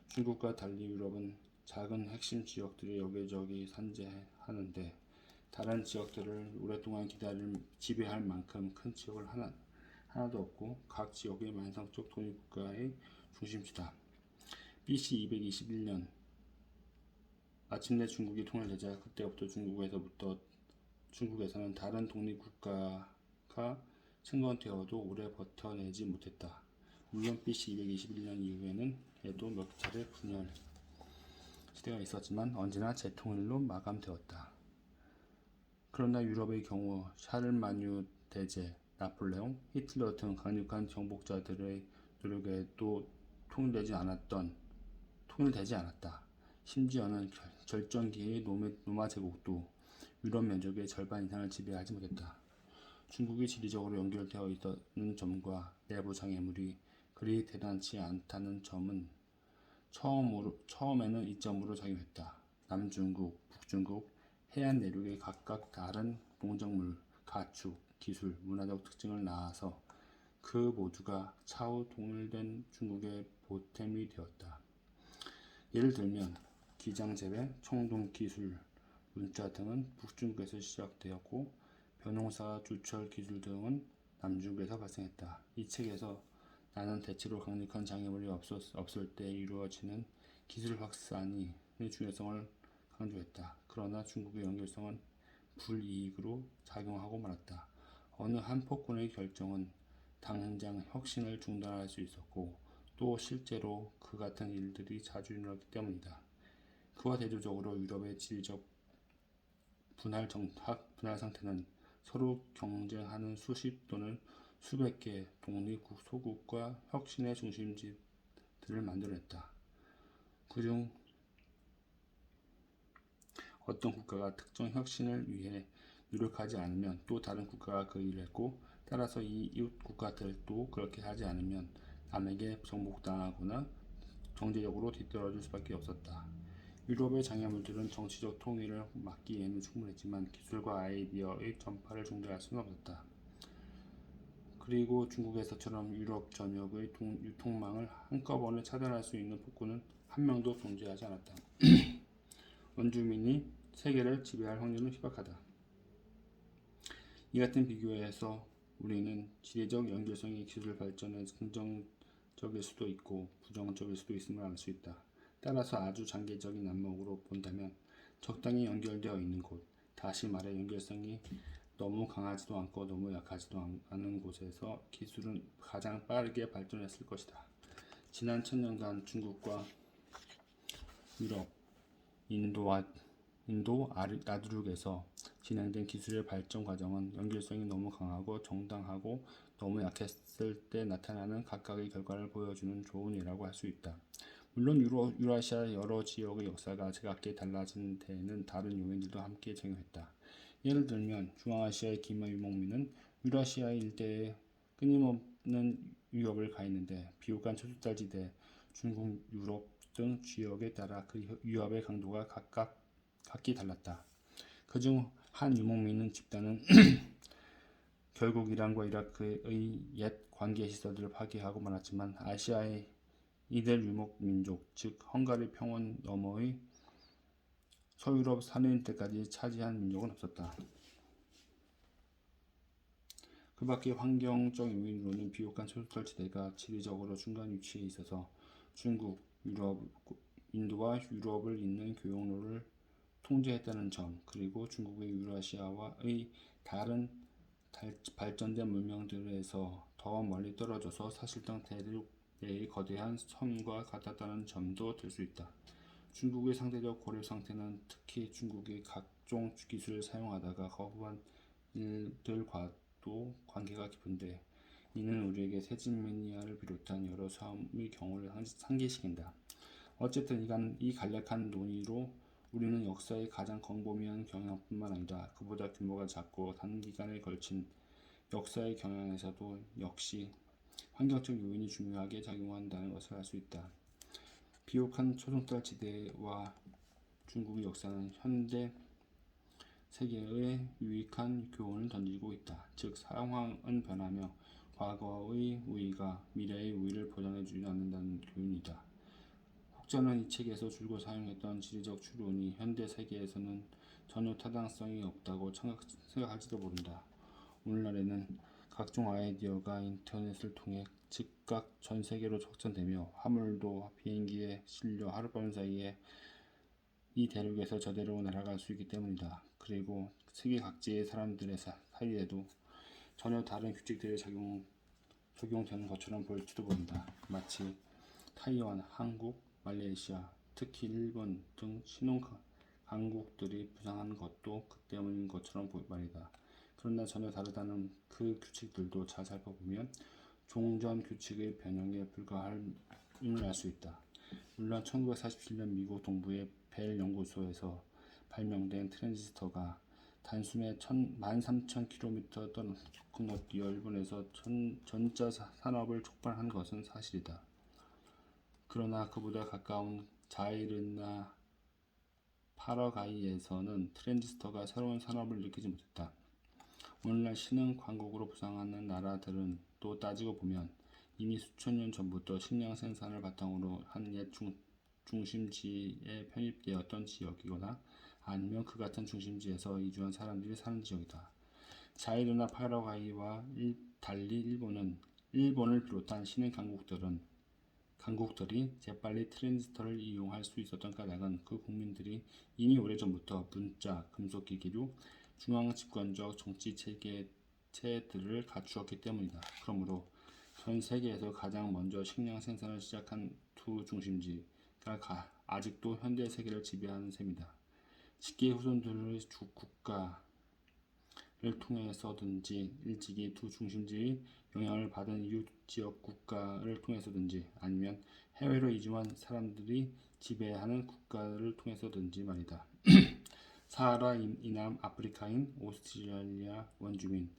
A: 중국과 달리 유럽은 작은 핵심 지역들이 여기저기 산재하는데, 다른 지역들을 오랫동안 지배할 만큼 큰 지역은 하나도 없고 각 지역의 만성적 독립국가의 중심지다. BC 221년 마침내 중국이 통일되자 그때부터 중국에서는 다른 독립국가가 생건되어도 오래 버텨내지 못했다. 물론 BC 221년 이후에도 몇 차례 분열 시대가 있었지만 언제나 재통일로 마감되었다. 그러나 유럽의 경우 샤를마뉴 대제, 나폴레옹, 히틀러 등 강력한 정복자들의 노력에도 통일되지 않았다. 심지어는 결정기의 로마 제국도 유럽 면적의 절반 이상을 지배하지 못했다. 중국이 지리적으로 연결되어 있다는 점과 내부 장애물이 그리 대단치 않다는 점은 처음에는 이점으로 작용했다. 남중국, 북중국, 해안 내륙의 각각 다른 농작물, 가축, 기술, 문화적 특징을 낳아서 그 모두가 차후 통일된 중국의 보탬이 되었다. 예를 들면 기장재배, 청동 기술, 문자 등은 북중국에서 시작되었고, 벼농사, 주철 기술 등은 남중국에서 발생했다. 이 책에서 나는 대체로 강력한 장애물이 없을 때 이루어지는 기술 확산의 중요성을 강조했다. 그러나 중국의 연결성은 불이익으로 작용하고 말았다. 어느 한 폭군의 결정은 당장 혁신을 중단할 수 있었고, 또 실제로 그 같은 일들이 자주 일어났기 때문이다. 그와 대조적으로 유럽의 지리적 분할 상태는 서로 경쟁하는 수십 또는 수백 개의 독립 소국과 혁신의 중심지들을 만들어냈다. 그중 어떤 국가가 특정 혁신을 위해 노력하지 않으면 또 다른 국가가 그 일을 했고, 따라서 이 이웃 국가들도 그렇게 하지 않으면 남에게 정복당하거나 경제적으로 뒤떨어질 수밖에 없었다. 유럽의 장애물들은 정치적 통일을 막기에는 충분했지만 기술과 아이디어의 전파를 중단할 수는 없었다. 그리고 중국에서처럼 유럽 전역의 유통망을 한꺼번에 차단할 수 있는 폭군은 한 명도 존재하지 않았다. 원주민이 세계를 지배할 확률은 희박하다. 이 같은 비교에서 우리는 지리적 연결성이 기술 발전에 긍정적일 수도 있고 부정적일 수도 있음을 알 수 있다. 따라서 아주 장기적인 안목으로 본다면 적당히 연결되어 있는 곳, 다시 말해 연결성이 너무 강하지도 않고 너무 약하지도 않은 곳에서 기술은 가장 빠르게 발전했을 것이다. 지난 1000년간 중국과 유럽, 인도 나두륙에서 진행된 기술의 발전 과정은 연결성이 너무 강하고 정당하고 너무 약했을 때 나타나는 각각의 결과를 보여주는 좋은 예라고 할 수 있다. 물론 유라시아 여러 지역의 역사가 제각기 달라진 데에는 다른 요인들도 함께 작용했다. 예를 들면 중앙아시아의 기마 유목민은 유라시아 일대에 끊임없는 위협을 가했는데 비옥한 초속달지대, 중국, 유럽 등 지역에 따라 그 위협의 강도가 각기 달랐다. 그중 한 유목민 집단은 결국 이란과 이라크의 옛 관계 시설들을 파괴하고 말았지만 아시아의 이들 유목민족, 즉 헝가리 평원 너머의 서유럽 산해 때까지 차지한 민족은 없었다. 그 밖에 환경적 요인으로는 비옥한 소속달 지대가 지리적으로 중간 위치에 있어서 중국, 인도와 유럽을 잇는 교역로를 통제했다는 점, 그리고 중국의 유라시아와의 다른 발전된 문명들에서 더 멀리 떨어져서 사실상 대륙 내의 거대한 섬과 같았다는 점도 들 수 있다. 중국의 상대적 고립 상태는 특히 중국이 각종 기술을 사용하다가 거부한 일들과도 관계가 깊은데, 이는 우리에게 세진 매니아를 비롯한 여러 사람의 경우를 상기시킨다. 어쨌든 이 간략한 논의로 우리는 역사의 가장 광범위한 경향뿐만 아니라 그보다 규모가 작고 단기간에 걸친 역사의 경향에서도 역시 환경적 요인이 중요하게 작용한다는 것을 알 수 있다. 비옥한 초승달 지대와 중국의 역사는 현대 세계에 유익한 교훈을 던지고 있다. 즉 상황은 변하며 과거의 우위가 미래의 우위를 보장해주지 않는다는 교훈이다. 혹자는 이 책에서 줄곧 사용했던 지리적 추론이 현대 세계에서는 전혀 타당성이 없다고 생각할지도 모른다. 오늘날에는 각종 아이디어가 인터넷을 통해 즉각 전 세계로 확전되며 화물도 비행기에 실려 하룻밤 사이에 이 대륙에서 저 대륙으로 날아갈 수 있기 때문이다. 그리고 세계 각지의 사람들의 사이에도 전혀 다른 규칙들이 적용되는 것처럼 보일지도 모른다. 마치 타이완, 한국, 말레이시아, 특히 일본 등 신흥 강국들이 부상한 것도 그 때문인 것처럼 말이다. 그러나 전혀 다르다는 그 규칙들도 잘 살펴보면 종전 규칙의 변형에 불과함을 알 수 있다. 물론 1947년 미국 동부의 벨 연구소에서 발명된 트랜지스터가 단숨에 13,000km 건너뛰어 일본에서 전자 산업을 촉발한 것은 사실이다. 그러나 그보다 가까운 자이르나 파라과이에서는 트랜지스터가 새로운 산업을 일으키지 못했다. 오늘날 신흥 강국으로 부상하는 나라들은 또 따지고 보면 이미 수천 년 전부터 식량 생산을 바탕으로 한 옛 중심지에 편입되었던 지역이거나 아니면 그 같은 중심지에서 이주한 사람들이 사는 지역이다. 자이르나 파라과이와 달리 일본을 비롯한 신흥 강국들이 재빨리 트랜지스터를 이용할 수 있었던 까닭은 그 국민들이 이미 오래전부터 문자, 금속기기류, 중앙집권적 정치 체계들을 갖추었기 때문이다. 그러므로 전 세계에서 가장 먼저 식량 생산을 시작한 두 중심지가 아직도 현대 세계를 지배하는 셈이다. 직계 후손들의 국가 통해서든지 일찍이 두 중심지의 영향을 받은 이웃 지역 국가를 통해서든지 아니면 해외로 이주한 사람들이 지배하는 국가를 통해서든지 말이다. 사하라 이남 아프리카인, 오스트레일리아 원주민,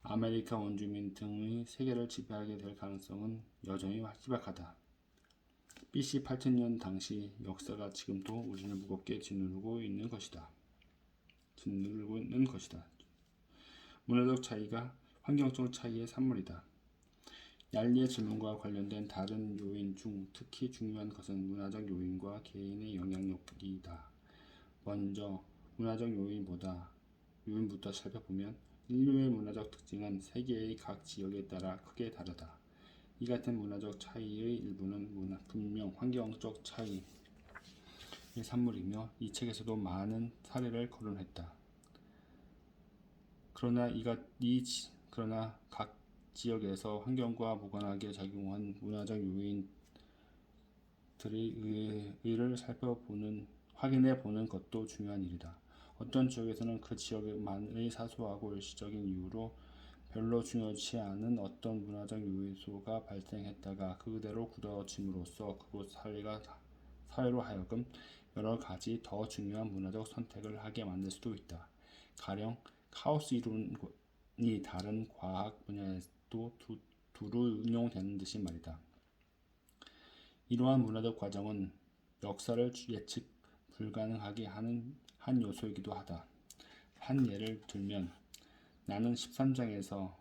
A: 아메리카 원주민 등의 세계를 지배하게 될 가능성은 여전히 희박하다. BC 8000년 당시 역사가 지금도 우리를 무겁게 짓누르고 있는 것이다. 문화적 차이가 환경적 차이의 산물이다. 얄리의 질문과 관련된 다른 요인 중 특히 중요한 것은 문화적 요인과 개인의 영향력이다. 먼저 문화적 요인부터 살펴보면 인류의 문화적 특징은 세계의 각 지역에 따라 크게 다르다. 이 같은 문화적 차이의 일부는 분명 환경적 차이의 산물이며 이 책에서도 많은 사례를 거론했다. 그러나 각 지역에서 환경과 무관하게 작용한 문화적 요인들의 의의를 확인해 보는 것도 중요한 일이다. 어떤 지역에서는 그 지역만의 사소하고 일시적인 이유로 별로 중요치 않은 어떤 문화적 요소가 발생했다가 그대로 굳어짐으로써 그곳 사회로 하여금 여러 가지 더 중요한 문화적 선택을 하게 만들 수도 있다. 가령 카오스 이론이 다른 과학 분야에도 두루 응용되는 듯이 말이다. 이러한 문화적 과정은 역사를 예측 불가능하게 하는 한 요소이기도 하다. 한 예를 들면 나는 13장에서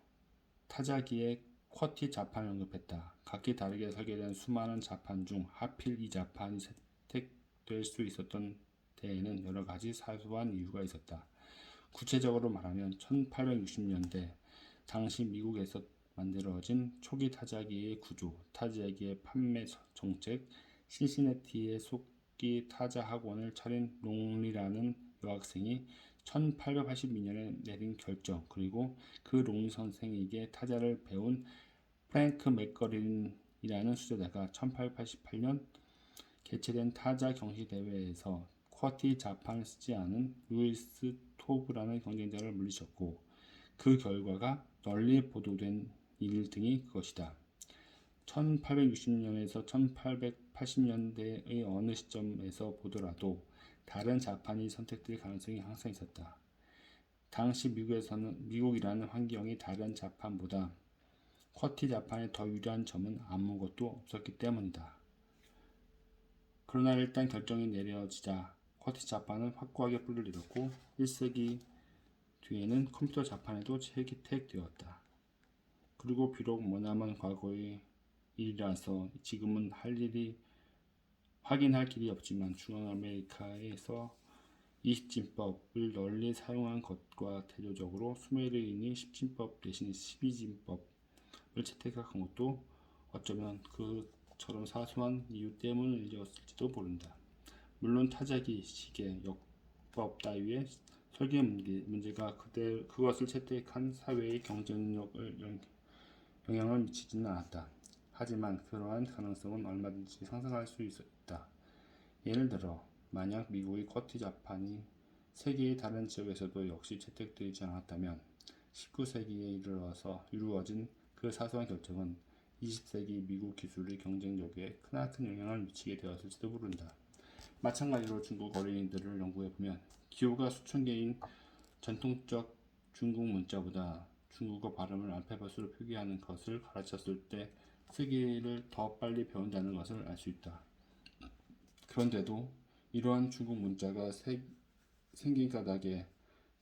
A: 타자기의 쿼티 자판을 언급했다. 각기 다르게 설계된 수많은 자판 중 하필 이 자판이 선택될 수 있었던 데에는 여러 가지 사소한 이유가 있었다. 구체적으로 말하면 1860년대 당시 미국에서 만들어진 초기 타자기의 구조, 타자기의 판매 정책, 신시내티의 속기 타자 학원을 차린 롱리라는 여학생이 1882년에 내린 결정, 그리고 그 롱리 선생에게 타자를 배운 프랭크 맥거린이라는 수제자가 1888년 개최된 타자 경시 대회에서 쿼티 자판을 쓰지 않은 루이스 토브라는 경쟁자를 물리쳤고 그 결과가 널리 보도된 일 등이 그것이다. 1860년에서 1880년대의 어느 시점에서 보더라도 다른 자판이 선택될 가능성이 항상 있었다. 당시 미국이라는 환경이 다른 자판보다 쿼티 자판에 더 유리한 점은 아무것도 없었기 때문이다. 그러나 일단 결정이 내려지자 쿼티 자판은 확고하게 뿔을 잃었고 1세기 뒤에는 컴퓨터 자판에도 채택되었다. 그리고 비록 머나먼 과거의 일이라서 지금은 확인할 길이 없지만 중앙아메리카에서 이 십진법을 널리 사용한 것과 대조적으로 수메르인이 십진법 대신 12진법을 채택한 것도 어쩌면 그처럼 사소한 이유 때문이었을지도 모른다. 물론 타자기, 시계, 역법 따위의 설계 문제가 그것을 채택한 사회의 경쟁력을 영향을 미치지는 않았다. 하지만 그러한 가능성은 얼마든지 상상할 수 있다. 예를 들어 만약 미국의 쿼티 자판이 세계의 다른 지역에서도 역시 채택되지 않았다면 19세기에 이루어진 그 사소한 결정은 20세기 미국 기술의 경쟁력에 크나큰 영향을 미치게 되었을지도 모른다. 마찬가지로 중국 어린이들을 연구해보면 기호가 수천 개인 전통적 중국 문자보다 중국어 발음을 알파벳으로 표기하는 것을 가르쳤을 때 쓰기를 더 빨리 배운다는 것을 알 수 있다. 그런데도 이러한 중국 문자가 생긴 까닭에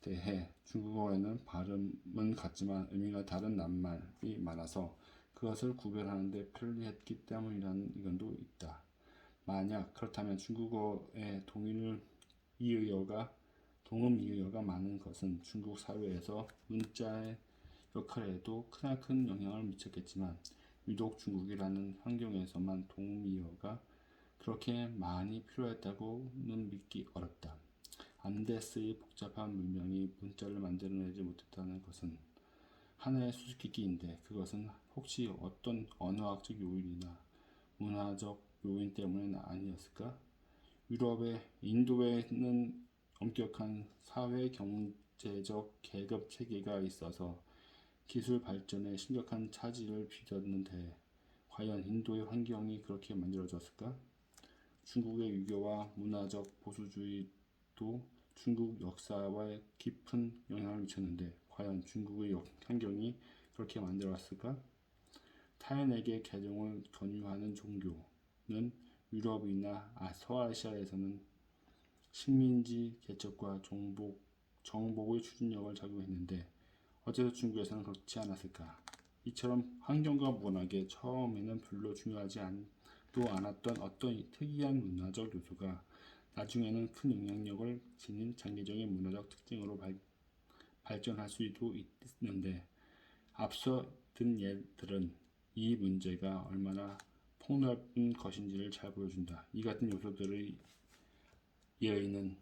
A: 대해 중국어에는 발음은 같지만 의미가 다른 낱말이 많아서 그것을 구별하는 데 편리했기 때문이라는 의견도 있다. 만약 그렇다면 중국어에 동음이의어가 많은 것은 중국 사회에서 문자의 역할에도 크나큰 영향을 미쳤겠지만 유독 중국이라는 환경에서만 동음이의어가 그렇게 많이 필요했다고는 믿기 어렵다. 안데스의 복잡한 문명이 문자를 만들어내지 못했다는 것은 하나의 수수께끼인데 그것은 혹시 어떤 언어학적 요인이나 문화적 요인 때문은 아니었을까? 인도에는 엄격한 사회 경제적 계급 체계가 있어서 기술 발전에 심각한 차질을 빚었는데 과연 인도의 환경이 그렇게 만들어졌을까? 중국의 유교와 문화적 보수주의도 중국 역사에 깊은 영향을 미쳤는데 과연 중국의 환경이 그렇게 만들었을까? 타인에게 개종을 권유하는 종교는 유럽이나 서아시아에서는 식민지 개척과 정복의 추진력을 작용했는데 어째서 중국에서는 그렇지 않았을까? 이처럼 환경과 문학에 처음에는 별로 중요하지 않았던 어떤 특이한 문화적 요소가 나중에는 큰 영향력을 지닌 장기적인 문화적 특징으로 발전할 수도 있는데 앞서 든 예들은 이 문제가 얼마나 폭넓은 것인지를 잘 보여준다. 이 같은 요소들의 예의는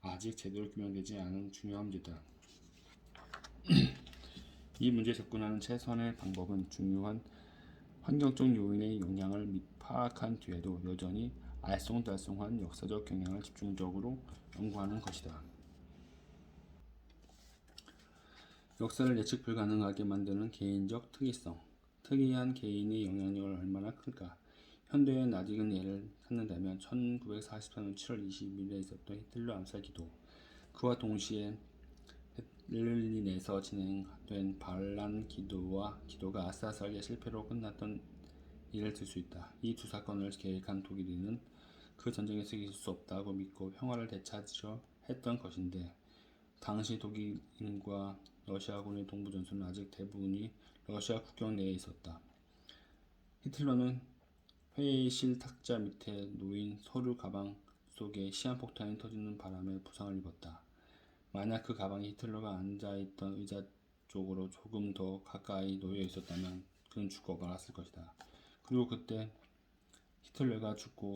A: 아직 제대로 규명되지 않은 중요한 문제다. 이 문제에 접근하는 최선의 방법은 중요한 환경적 요인의 영향을 파악한 뒤에도 여전히 알쏭달쏭한 역사적 경향을 집중적으로 연구하는 것이다. 역사를 예측 불가능하게 만드는 개인적 특이성. 특이한 개인의 영향력을 얼마나 클까? 현대엔 아직은 예를 찾는다면 1944년 7월 20일에 있었던 히틀러 암살 기도, 그와 동시에 베를린에서 진행된 반란 기도가 아싸스하게 실패로 끝났던 예를 들 수 있다. 이 두 사건을 계획한 독일인은 그 전쟁에서 이길 수 없다고 믿고 평화를 되찾으려 했던 것인데 당시 독일인과 러시아군의 동부전선은 아직 대부분이 러시아 국경 내에 있었다. 히틀러는 회의실 탁자 밑에 놓인 서류 가방 속에 시한폭탄이 터지는 바람에 부상을 입었다. 만약 그 가방이 히틀러가 앉아있던 의자 쪽으로 조금 더 가까이 놓여 있었다면 그는 죽어 말았을 것이다. 그리고 그때 히틀러가 죽고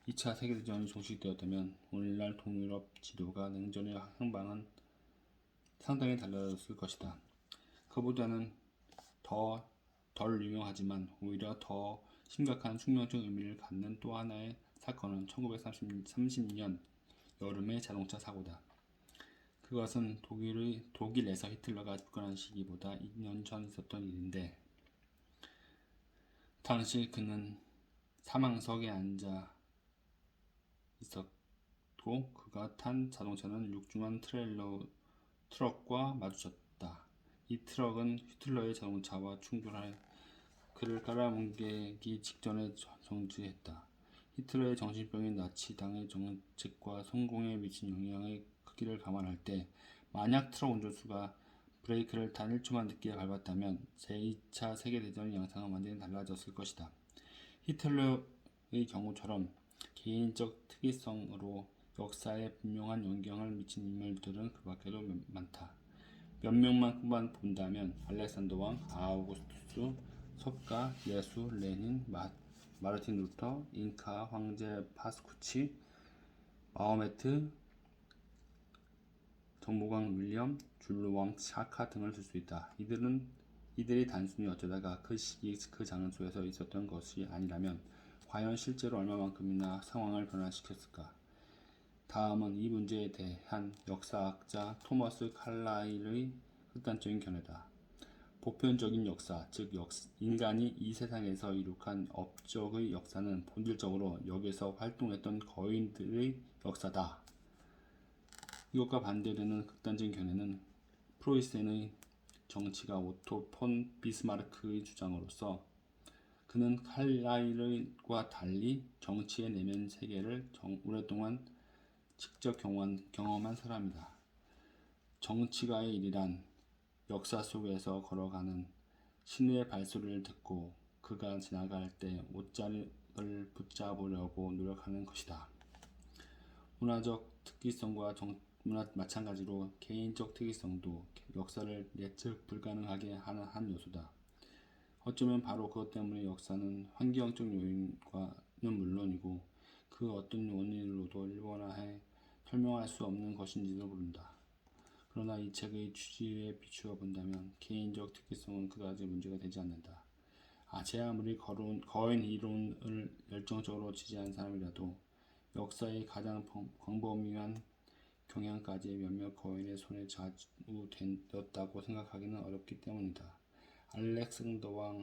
A: 2차 세계대전이 종식되었다면 오늘날 동유럽 지도가 냉전의 향방은 상당히 달라졌을 것이다. 그보다는 덜 유명하지만 오히려 더 심각한 숙명적 의미를 갖는 또 하나의 사건은 1930년 여름의 자동차 사고다. 그것은 독일에서 히틀러가 집권한 시기보다 2년 전 있었던 일인데 당시 그는 사망석에 앉아 있었고 그가 탄 자동차는 육중한 트럭과 마주쳤다. 이 트럭은 히틀러의 자동차와 충돌해 그를 깔아뭉개기 직전에 정지했다. 히틀러의 정신병이 나치당의 정책과 성공에 미친 영향의 크기를 감안할 때 만약 트럭 운전수가 브레이크를 단 1초만 늦게 밟았다면 제2차 세계대전의 양상은 완전히 달라졌을 것이다. 히틀러의 경우처럼 개인적 특이성으로 역사에 분명한 영향을 미친 인물들은 그 밖에도 많다. 몇 명만 본다면 알렉산더 왕, 아우구스투스, 석가, 예수, 레닌, 마르틴 루터, 잉카 황제 파스쿠치, 마호메트, 정보관 윌리엄, 줄루 왕 샤카 등을 들 수 있다. 이들이 단순히 어쩌다가 그 시기 그 장소에서 있었던 것이 아니라면 과연 실제로 얼마만큼이나 상황을 변화시켰을까? 다음은 이 문제에 대한 역사학자 토머스 칼라일의 극단적인 견해다. 보편적인 역사, 즉 인간이 이 세상에서 이룩한 업적의 역사는 본질적으로 여기서 활동했던 거인들의 역사다. 이것과 반대되는 극단적인 견해는 프로이센의 정치가 오토 폰 비스마르크의 주장으로서 그는 칼라일과 달리 정치의 내면 세계를 오랫동안 직접 경험한 사람이다. 정치가의 일이란 역사 속에서 걸어가는 신의 발소리를 듣고 그가 지나갈 때 옷자락을 붙잡으려고 노력하는 것이다. 문화적 특이성과 마찬가지로 개인적 특이성도 역사를 예측 불가능하게 하는 한 요소다. 어쩌면 바로 그것 때문에 역사는 환경적 요인과는 물론이고 그 어떤 원인으로도 일본화해 설명할 수 없는 것인지도 모른다. 그러나 이 책의 취지에 비추어 본다면 개인적 특이성은 그다지 문제가 되지 않는다. 제 아무리 거인 이론을 열정적으로 지지한 사람이라도 역사의 가장 광범위한 경향까지 몇몇 거인의 손에 자주 되었다고 생각하기는 어렵기 때문이다. 알렉산더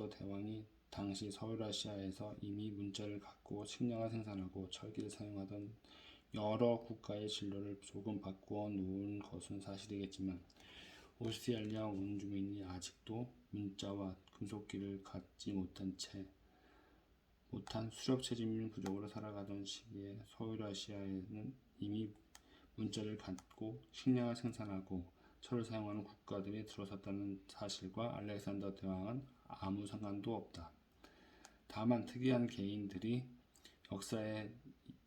A: 대왕이 당시 서유라시아에서 이미 문자를 갖고 식량을 생산하고 철기를 사용하던 여러 국가의 진로를 조금 바꾸어 놓은 것은 사실이겠지만 오스트리아 원주민이 아직도 문자와 금속기를 갖지 못한 수렵체질 부족으로 살아가던 시기에 서유라시아에는 이미 문자를 갖고 식량을 생산하고 철을 사용하는 국가들이 들어섰다는 사실과 알렉산더 대왕은 아무 상관도 없다. 다만 특이한 개인들이 역사에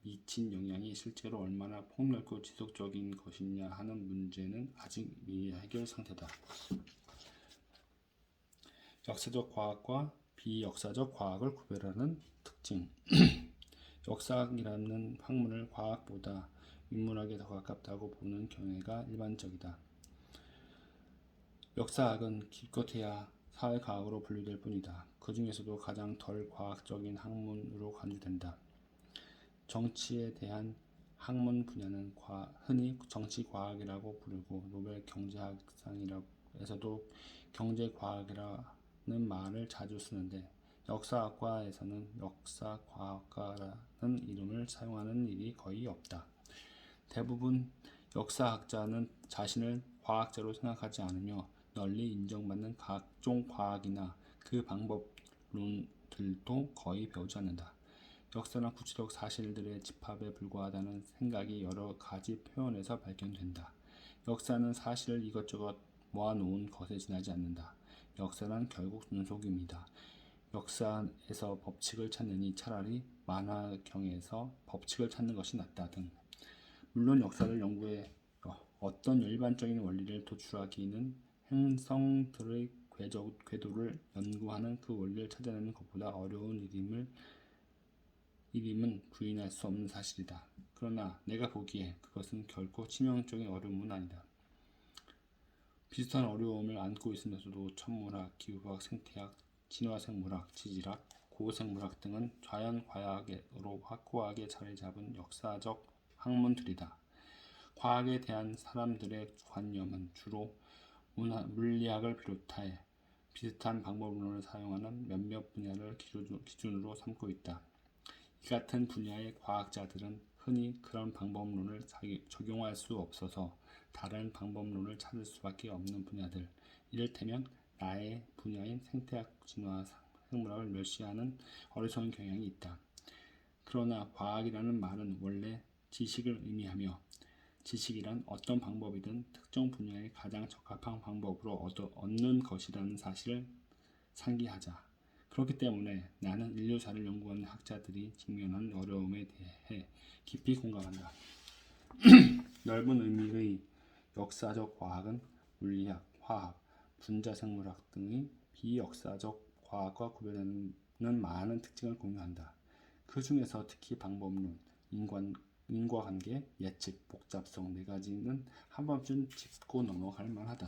A: 미친 영향이 실제로 얼마나 폭넓고 지속적인 것이냐 하는 문제는 아직 미해결 상태다. 역사적 과학과 비역사적 과학을 구별하는 특징. 역사학이라는 학문을 과학보다 인문학에 더 가깝다고 보는 견해가 일반적이다. 역사학은 기껏해야 사회과학으로 분류될 뿐이다. 그 중에서도 가장 덜 과학적인 학문으로 간주된다. 정치에 대한 학문 분야는 흔히 정치과학이라고 부르고 노벨 경제학상에서도 경제과학이라는 말을 자주 쓰는데 역사학과에서는 역사과학과라는 이름을 사용하는 일이 거의 없다. 대부분 역사학자는 자신을 과학자로 생각하지 않으며 널리 인정받는 각종 과학이나 그 방법론들도 거의 배우지 않는다. 역사는 구체적 사실들의 집합에 불과하다는 생각이 여러 가지 표현에서 발견된다. 역사는 사실을 이것저것 모아놓은 것에 지나지 않는다. 역사는 결국 눈속임이다. 역사에서 법칙을 찾느니 차라리 만화경에서 법칙을 찾는 것이 낫다 등. 물론 역사를 연구해 어떤 일반적인 원리를 도출하기는 행성들의 궤도를 연구하는 그 원리를 찾아내는 것보다 어려운 일임은 부인할 수 없는 사실이다. 그러나 내가 보기에 그것은 결코 치명적인 어려움은 아니다. 비슷한 어려움을 안고 있으면서도 천문학, 기후학, 생태학, 진화생물학, 지질학, 고생물학 등은 자연과학으로 확고하게 자리 잡은 역사적 학문들이다. 과학에 대한 사람들의 관념은 주로 물리학을 비롯해 비슷한 방법론을 사용하는 몇몇 분야를 기준으로 삼고 있다. 이 같은 분야의 과학자들은 흔히 그런 방법론을 적용할 수 없어서 다른 방법론을 찾을 수밖에 없는 분야들, 이를테면 나의 분야인 생태학, 진화, 생물학을 멸시하는 어리석은 경향이 있다. 그러나 과학이라는 말은 원래 지식을 의미하며 지식이란 어떤 방법이든 특정 분야에 가장 적합한 방법으로 얻는 것이라는 사실을 상기하자. 그렇기 때문에 나는 인류사를 연구하는 학자들이 직면하는 어려움에 대해 깊이 공감한다. 넓은 의미의 역사적 과학은 물리학, 화학, 분자생물학 등의 비역사적 과학과 구별되는 많은 특징을 공유한다. 그 중에서 특히 방법론, 인과관계, 예측, 복잡성 네 가지는 한 번쯤 짚고 넘어갈 만하다.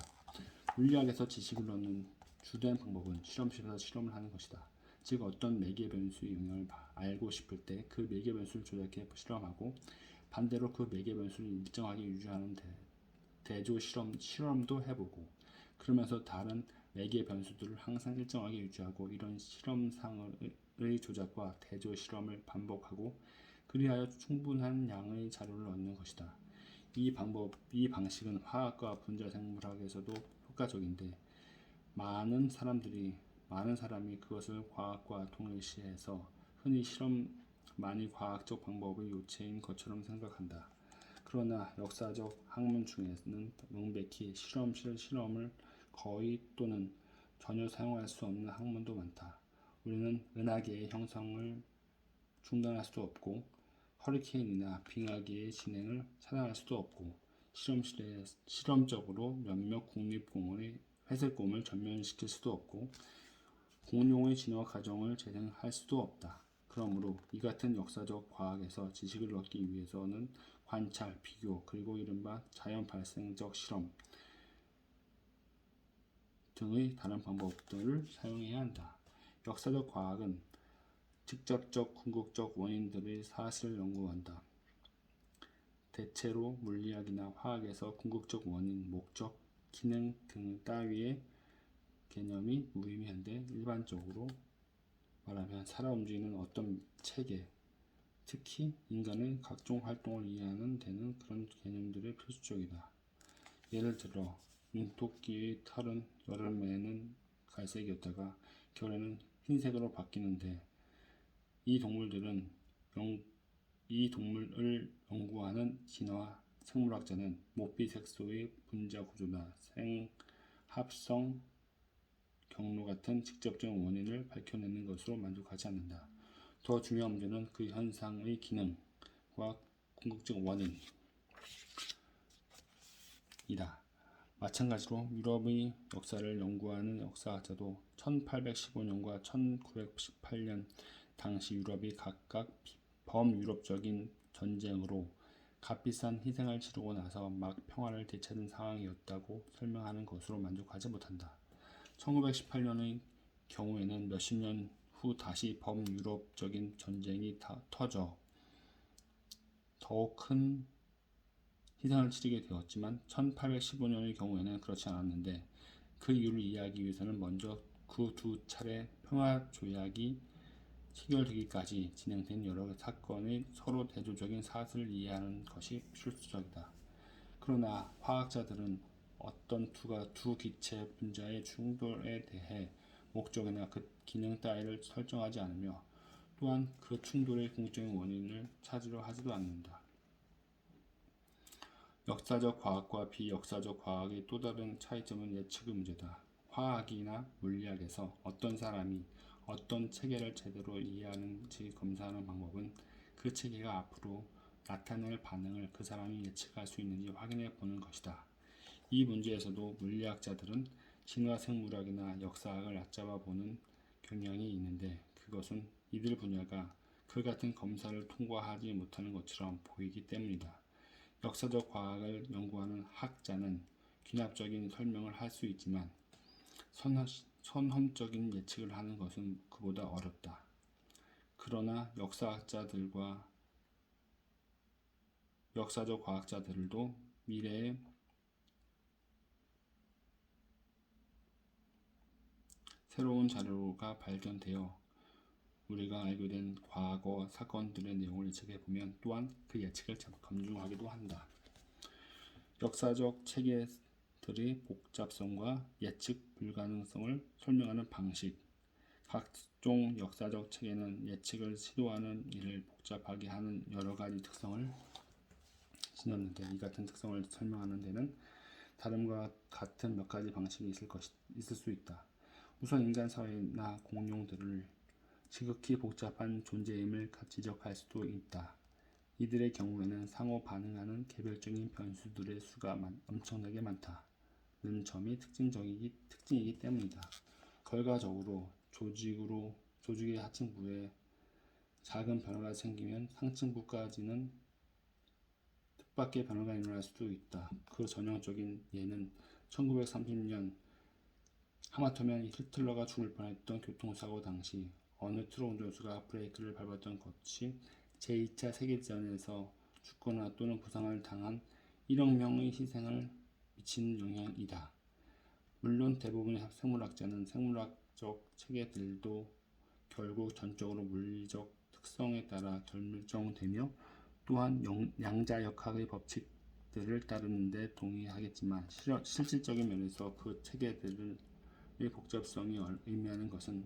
A: 물리학에서 지식을 얻는 주된 방법은 실험실에서 실험을 하는 것이다. 즉 어떤 매개 변수의 영향을 알고 싶을 때 그 매개 변수를 조작해 실험하고 반대로 그 매개 변수를 일정하게 유지하는 대조 실험도 해보고 그러면서 다른 매개 변수들을 항상 일정하게 유지하고 이런 실험상의 조작과 대조 실험을 반복하고 그리하여 충분한 양의 자료를 얻는 것이다. 이 방식은 화학과 분자생물학에서도 효과적인데 많은 사람이 그것을 과학과 동일시해서 흔히 실험만이 과학적 방법의 요체인 것처럼 생각한다. 그러나 역사적 학문 중에는 명백히 실험을 거의 또는 전혀 사용할 수 없는 학문도 많다. 우리는 은하계의 형성을 중단할 수도 없고 허리케인이나 빙하기의 진행을 차단할 수도 없고 실험실에 실험적으로 몇몇 국립공원의 회색곰을 전면시킬 수도 없고 공룡의 진화 과정을 재생할 수도 없다. 그러므로 이 같은 역사적 과학에서 지식을 얻기 위해서는 관찰, 비교, 그리고 이른바 자연 발생적 실험 등의 다른 방법들을 사용해야 한다. 역사적 과학은 직접적, 궁극적 원인들의 사실을 연구한다. 대체로 물리학이나 화학에서 궁극적 원인, 목적, 기능 등 따위의 개념이 무의미한데 일반적으로 말하면 살아 움직이는 어떤 체계, 특히 인간의 각종 활동을 이해하는 데는 그런 개념들이 필수적이다. 예를 들어 윤토끼의 털은 여름에는 갈색이었다가 겨울에는 흰색으로 바뀌는데 이 동물을 연구하는 진화 생물학자는 모피색소의 분자 구조나 생합성 경로 같은 직접적인 원인을 밝혀내는 것으로 만족하지 않는다. 더 중요한 문제는 그 현상의 기능과 궁극적 원인이다. 마찬가지로 유럽의 역사를 연구하는 역사학자도 1815년과 1918년 당시 유럽이 각각 범유럽적인 전쟁으로 값비싼 희생을 치르고 나서 막 평화를 되찾은 상황이었다고 설명하는 것으로 만족하지 못한다. 1918년의 경우에는 몇십 년 후 다시 범유럽적인 전쟁이 터져 더욱 큰 희생을 치르게 되었지만 1815년의 경우에는 그렇지 않았는데 그 이유를 이해하기 위해서는 먼저 그 두 차례 평화 조약이 체결되기까지 진행된 여러 사건의 서로 대조적인 사슬을 이해하는 것이 필수적이다. 그러나 화학자들은 어떤 두 기체 분자의 충돌에 대해 목적이나 그 기능 따위를 설정하지 않으며 또한 그 충돌의 궁극적인 원인을 찾으려 하지도 않는다. 역사적 과학과 비역사적 과학의 또 다른 차이점은 예측의 문제다. 화학이나 물리학에서 어떤 사람이 어떤 체계를 제대로 이해하는지 검사하는 방법은 그 체계가 앞으로 나타낼 반응을 그 사람이 예측할 수 있는지 확인해 보는 것이다. 이 문제에서도 물리학자들은 진화생물학이나 역사학을 얕잡아 보는 경향이 있는데 그것은 이들 분야가 그 같은 검사를 통과하지 못하는 것처럼 보이기 때문이다. 역사적 과학을 연구하는 학자는 귀납적인 설명을 할 수 있지만 선험적인 예측을 하는 것은 그보다 어렵다. 그러나 역사적 과학자들도 미래에 새로운 자료가 발견되어 우리가 알게 된 과거 사건들의 내용을 예측해 보면 또한 그 예측을 검증하기도 한다. 역사적 체계들의 복잡성과 예측 불가능성을 설명하는 방식. 각종 역사적 체계는 예측을 시도하는 일을 복잡하게 하는 여러 가지 특성을 지녔는데 이 같은 특성을 설명하는 데는 다름과 같은 몇 가지 방식이 있을 수 있다. 우선 인간 사회나 공룡들을 지극히 복잡한 존재임을 지적할 수도 있다. 이들의 경우에는 상호 반응하는 개별적인 변수들의 수가 엄청나게 많다는 점이 특징이기 때문이다. 결과적으로 조직의 하층부에 작은 변화가 생기면 상층부까지는 뜻밖의 변화가 일어날 수도 있다. 그 전형적인 예는 1930년 하마터면 히틀러가 죽을 뻔했던 교통사고 당시 어느 트럭 운전수가 브레이크를 밟았던 것이 제2차 세계대전에서 죽거나 또는 부상을 당한 1억 명의 희생을 미치는 영향이다. 물론 대부분의 생물학자는 생물학적 체계들도 결국 전적으로 물리적 특성에 따라 결정되며 또한 양자역학의 법칙들을 따르는 데 동의하겠지만 실질적인 면에서 그 체계들의 복잡성이 의미하는 것은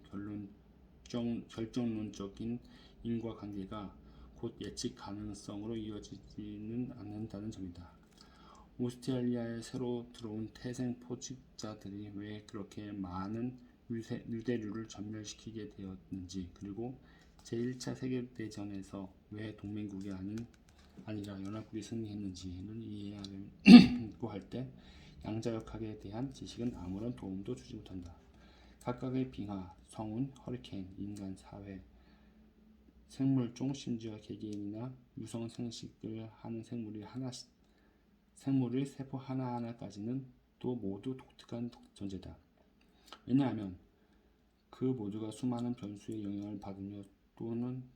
A: 결정론적인 인과관계가 곧 예측 가능성으로 이어지지는 않는다는 점이다. 오스트레일리아에 새로 들어온 태생 포식자들이 왜 그렇게 많은 유대류를 전멸시키게 되었는지 그리고 제1차 세계대전에서 왜 동맹국이 아니라 연합국이 승리했는지를 이해하려고 할 때 양자역학에 대한 지식은 아무런 도움도 주지 못한다. 각각의 빙하, 성운, 허리케인, 인간, 사회, 생물종, 심지어 개개인이나 유성 생식을 하는 생물의 세포 하나하나까지는 또 모두 독특한 존재다. 왜냐하면 그 모두가 수많은 변수의 영향을 받으며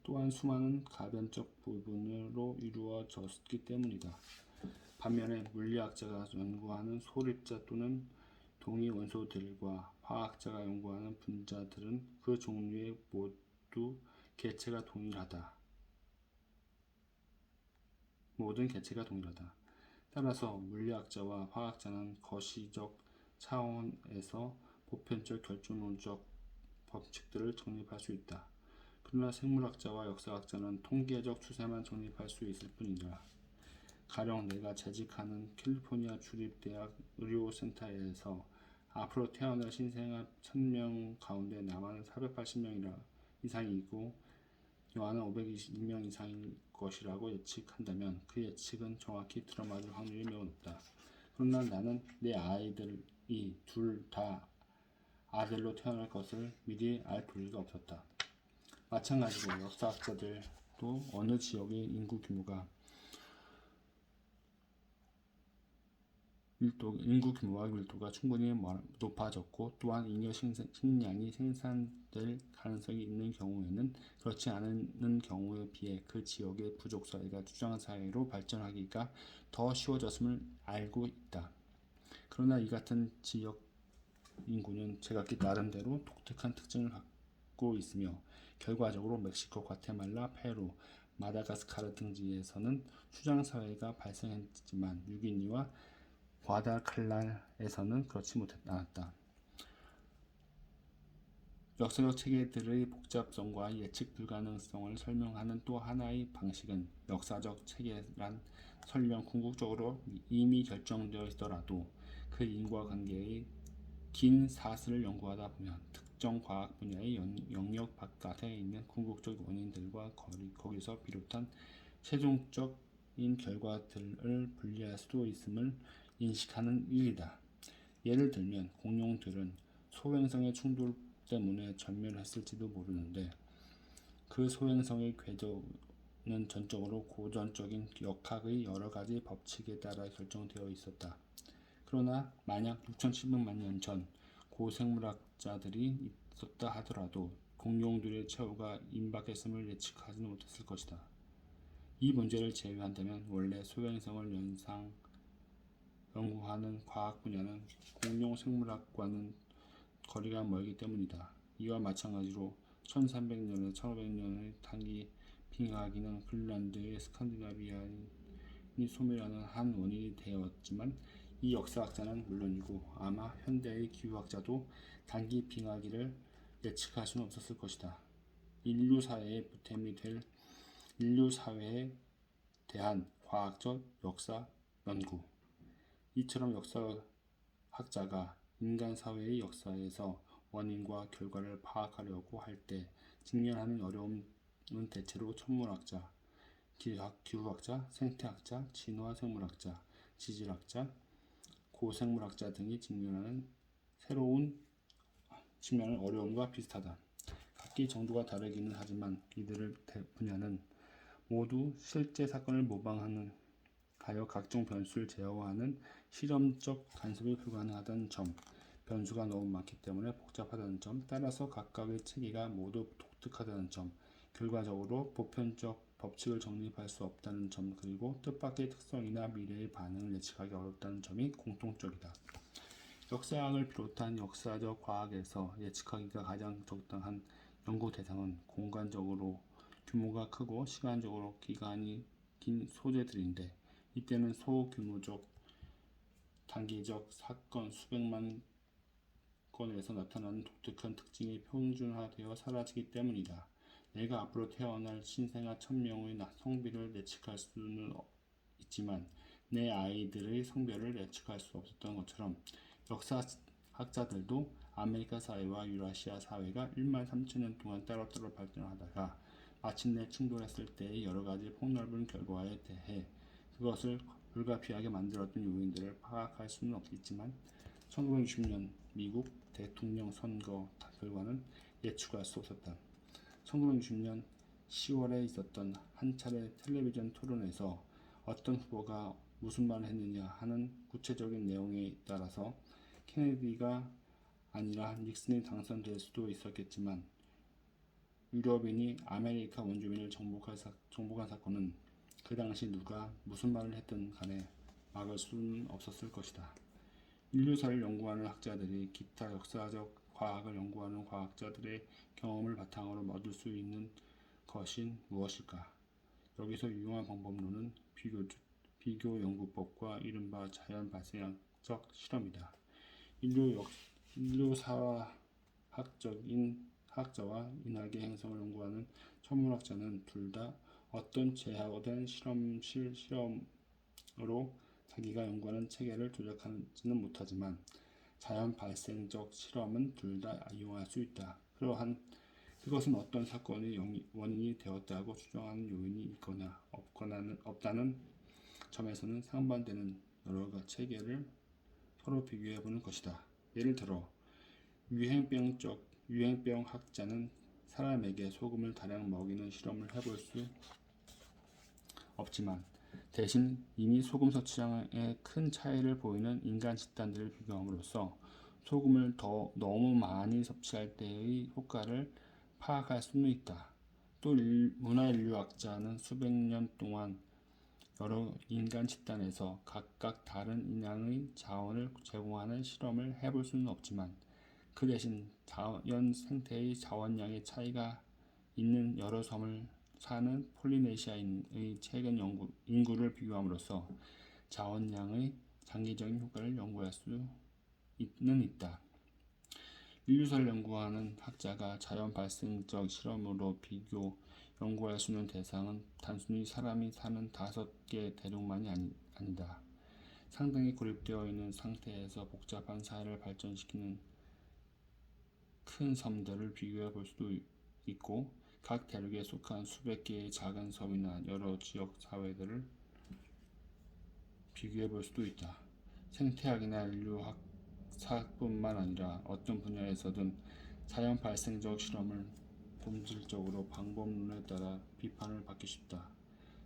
A: 또한 수많은 가변적 부분으로 이루어졌기 때문이다. 반면에 물리학자가 연구하는 소립자 또는 동위 원소들과 화학자가 연구하는 분자들은 그 종류에 모든 개체가 동일하다. 따라서 물리학자와 화학자는 거시적 차원에서 보편적 결정론적 법칙들을 정립할 수 있다. 그러나 생물학자와 역사학자는 통계적 추세만 정립할 수 있을 뿐이다. 가령 내가 재직하는 캘리포니아 주립대학 의료센터에서 앞으로 태어날 신생아 1000명 가운데 남아는 480명 이상이고 여아는 522명 이상일 것이라고 예측한다면 그 예측은 정확히 들어맞을 확률이 매우 높다. 그러나 나는 내 아이들이 둘 다 아들로 태어날 것을 미리 알 도리가 없었다. 마찬가지로 역사학자들도 어느 지역의 인구 규모와 밀도가 충분히 높아졌고 또한 잉여 식량이 생산될 가능성이 있는 경우에는 그렇지 않은 경우에 비해 그 지역의 부족사회가 주장사회로 발전하기가 더 쉬워졌음을 알고 있다. 그러나 이 같은 지역 인구는 제각기 나름대로 독특한 특징을 갖고 있으며 결과적으로 멕시코, 과테말라, 페루, 마다가스카르 등지에서는 추장사회가 발생했지만 뉴기니와 과다칼날에서는 그렇지 않았다. 역사적 체계들의 복잡성과 예측 불가능성을 설명하는 또 하나의 방식은 역사적 체계란 설령 궁극적으로 이미 결정되어 있더라도 그 인과관계의 긴 사슬을 연구하다 보면 특정 과학 분야의 영역 바깥에 있는 궁극적 원인들과 거기서 비롯한 최종적인 결과들을 분리할 수도 있음을 인식하는 일이다. 예를 들면 공룡들은 소행성의 충돌 때문에 전멸했을지도 모르는데 그 소행성의 궤도는 전적으로 고전적인 역학의 여러 가지 법칙에 따라 결정되어 있었다. 그러나 만약 6,700만 년 전 고생물학자들이 있었다 하더라도 공룡들의 최후가 임박했음을 예측하지는 못했을 것이다. 이 문제를 제외한다면 원래 소행성을 연구하는 과학 분야는 공룡 생물학과는 거리가 멀기 때문이다. 이와 마찬가지로 1300년에서 1500년의 단기 빙하기는 핀란드의 스칸디나비아인이 소멸하는 한 원인이 되었지만 이 역사학자는 물론이고 아마 현대의 기후학자도 단기 빙하기를 예측할 수는 없었을 것이다. 인류 사회의 보탬이 될 인류 사회에 대한 과학적 역사 연구. 이처럼 역사학자가 인간 사회의 역사에서 원인과 결과를 파악하려고 할 때 직면하는 어려움은 대체로 천문학자, 기후학자, 생태학자, 진화생물학자, 지질학자, 고생물학자 등이 직면하는 새로운 측면의 어려움과 비슷하다. 각기 정도가 다르기는 하지만 이들의 분야는 모두 실제 사건을 모방하여 각종 변수를 제어하는 실험적 간섭이 불가능하다는 점, 변수가 너무 많기 때문에 복잡하다는 점, 따라서 각각의 체계가 모두 독특하다는 점, 결과적으로 보편적 법칙을 정립할 수 없다는 점, 그리고 뜻밖의 특성이나 미래의 반응을 예측하기 어렵다는 점이 공통적이다. 역사학을 비롯한 역사적 과학에서 예측하기가 가장 적당한 연구 대상은 공간적으로 규모가 크고 시간적으로 기간이 긴 소재들인데 이때는 소규모적 단기적 사건 수백만 건에서 나타나는 독특한 특징이 평준화되어 사라지기 때문이다. 내가 앞으로 태어날 신생아 1000명의 성비를 예측할 수는 있지만 내 아이들의 성별을 예측할 수 없었던 것처럼 역사학자들도 아메리카 사회와 유라시아 사회가 13,000년 동안 따로따로 발전하다가 마침내 충돌했을 때의 여러가지 폭넓은 결과에 대해 그것을 불가피하게 만들었던 요인들을 파악할 수는 없겠지만 1960년 미국 대통령 선거 결과는 예측할 수 없었다. 1960년 10월에 있었던 한 차례 텔레비전 토론에서 어떤 후보가 무슨 말을 했느냐 하는 구체적인 내용에 따라서 케네디가 아니라 닉슨이 당선될 수도 있었겠지만 유럽인이 아메리카 원주민을 정복한 사건은 그 당시 누가 무슨 말을 했든 간에 막을 수는 없었을 것이다. 인류사를 연구하는 학자들이 기타 역사적 과학을 연구하는 과학자들의 경험을 바탕으로 얻을 수 있는 것인 무엇일까? 여기서 유용한 방법론은 비교 연구법과 이른바 자연 발생학적 실험이다. 인류사학적인 학자와 인학의 행성을 연구하는 천문학자는 둘 다 어떤 제하된 실험으로 자기가 연구하는 체계를 조작하지는 못하지만 자연 발생적 실험은 둘 다 이용할 수 있다. 그것은 어떤 사건의 원인이 되었다고 추정하는 요인이 있거나 없다는 점에서는 상반되는 여러 가지 체계를 서로 비교해보는 것이다. 예를 들어 유행병 학자는 사람에게 소금을 다량 먹이는 실험을 해볼 수 없지만 대신 이미 소금 섭취량에 큰 차이를 보이는 인간 집단들을 비교함으로써 소금을 너무 많이 섭취할 때의 효과를 파악할 수는 있다. 또 문화인류학자는 수백 년 동안 여러 인간 집단에서 각각 다른 양의 자원을 제공하는 실험을 해볼 수는 없지만 그 대신 자연 생태의 자원량의 차이가 있는 여러 섬을 사는 폴리네시아인의 최근 인구를 비교함으로써 자원량의 장기적인 효과를 연구할 수는 있다. 인류사를 연구하는 학자가 자연 발생적 실험으로 연구할 수 있는 대상은 단순히 사람이 사는 5개 대륙만이 아니다. 상당히 고립되어 있는 상태에서 복잡한 사회를 발전시키는 큰 섬들을 비교해 볼 수도 있고 각 대륙에 속한 수백 개의 작은 섬이나 여러 지역 사회들을 비교해 볼 수도 있다. 생태학이나 인류학사뿐만 아니라 어떤 분야에서든 자연 발생적 실험을 본질적으로 방법론에 따라 비판을 받기 쉽다.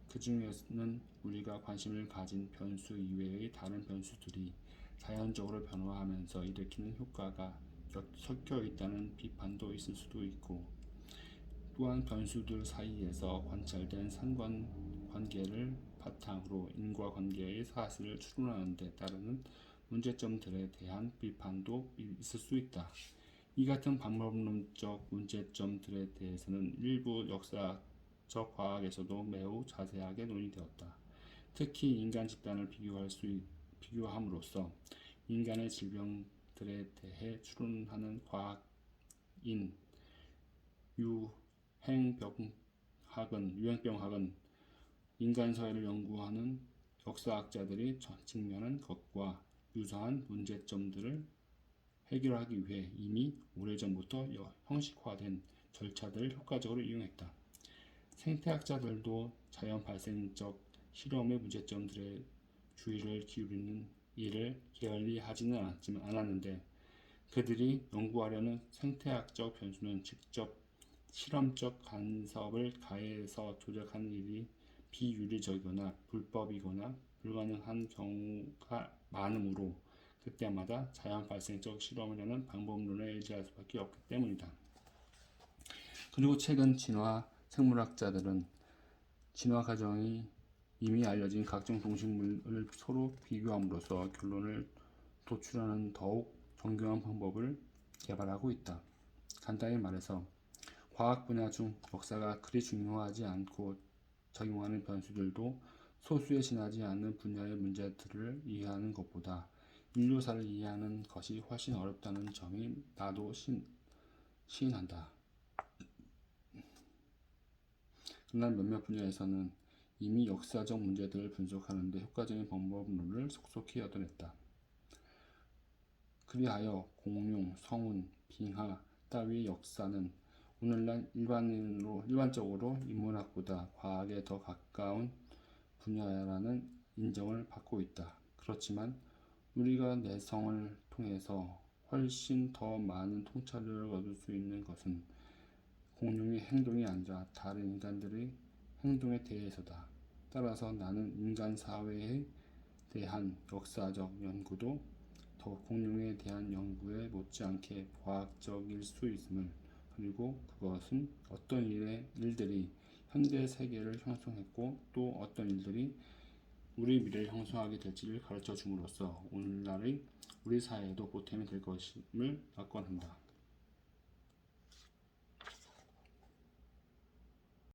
A: 그 중에는 우리가 관심을 가진 변수 이외의 다른 변수들이 자연적으로 변화하면서 일으키는 효과가 섞여 있다는 비판도 있을 수도 있고, 또한 변수들 사이에서 관찰된 상관관계를 바탕으로 인과관계의 사실을 추론하는 데 따르는 문제점들에 대한 비판도 있을 수 있다. 이 같은 방법론적 문제점들에 대해서는 일부 역사적 과학에서도 매우 자세하게 논의되었다. 특히 인간 집단을 비교함으로써 인간의 질병들에 대해 추론하는 과학인 유행병학은 인간 사회를 연구하는 역사학자들이 직면한 것과 유사한 문제점들을 해결하기 위해 이미 오래전부터 형식화된 절차들을 효과적으로 이용했다. 생태학자들도 자연 발생적 실험의 문제점들에 주의를 기울이는 일을 게을리 하지는 않았는데 그들이 연구하려는 생태학적 변수는 직접 실험적 간섭을 가해서 조작하는 일이 비윤리적이거나 불법이거나 불가능한 경우가 많으므로 그때마다 자연 발생적 실험이라는 방법론에 의지할 수밖에 없기 때문이다. 그리고 최근 진화 생물학자들은 진화 과정이 이미 알려진 각종 동식물을 서로 비교함으로써 결론을 도출하는 더욱 정교한 방법을 개발하고 있다. 간단히 말해서 과학 분야 중 역사가 그리 중요하지 않고 작용하는 변수들도 소수에 지나지 않는 분야의 문제들을 이해하는 것보다 인류사를 이해하는 것이 훨씬 어렵다는 점이 나도 시인한다. 그러나 몇몇 분야에서는 이미 역사적 문제들을 분석하는 데 효과적인 방법론을 속속히 얻어냈다. 그리하여 공룡, 성운, 빙하 따위의 역사는 오늘날 일반적으로 인문학보다 과학에 더 가까운 분야라는 인정을 받고 있다. 그렇지만 우리가 내성을 통해서 훨씬 더 많은 통찰력을 얻을 수 있는 것은 공룡의 행동이 아니라 다른 인간들의 행동에 대해서다. 따라서 나는 인간 사회에 대한 역사적 연구도 더 공룡에 대한 연구에 못지않게 과학적일 수 있음을 그리고 그것은 어떤 일들이 현대 세계를 형성했고 또 어떤 일들이 우리 미래를 형성하게 될지를 가르쳐 줌으로써 오늘날의 우리 사회에도 보탬이 될 것임을 낙관한다.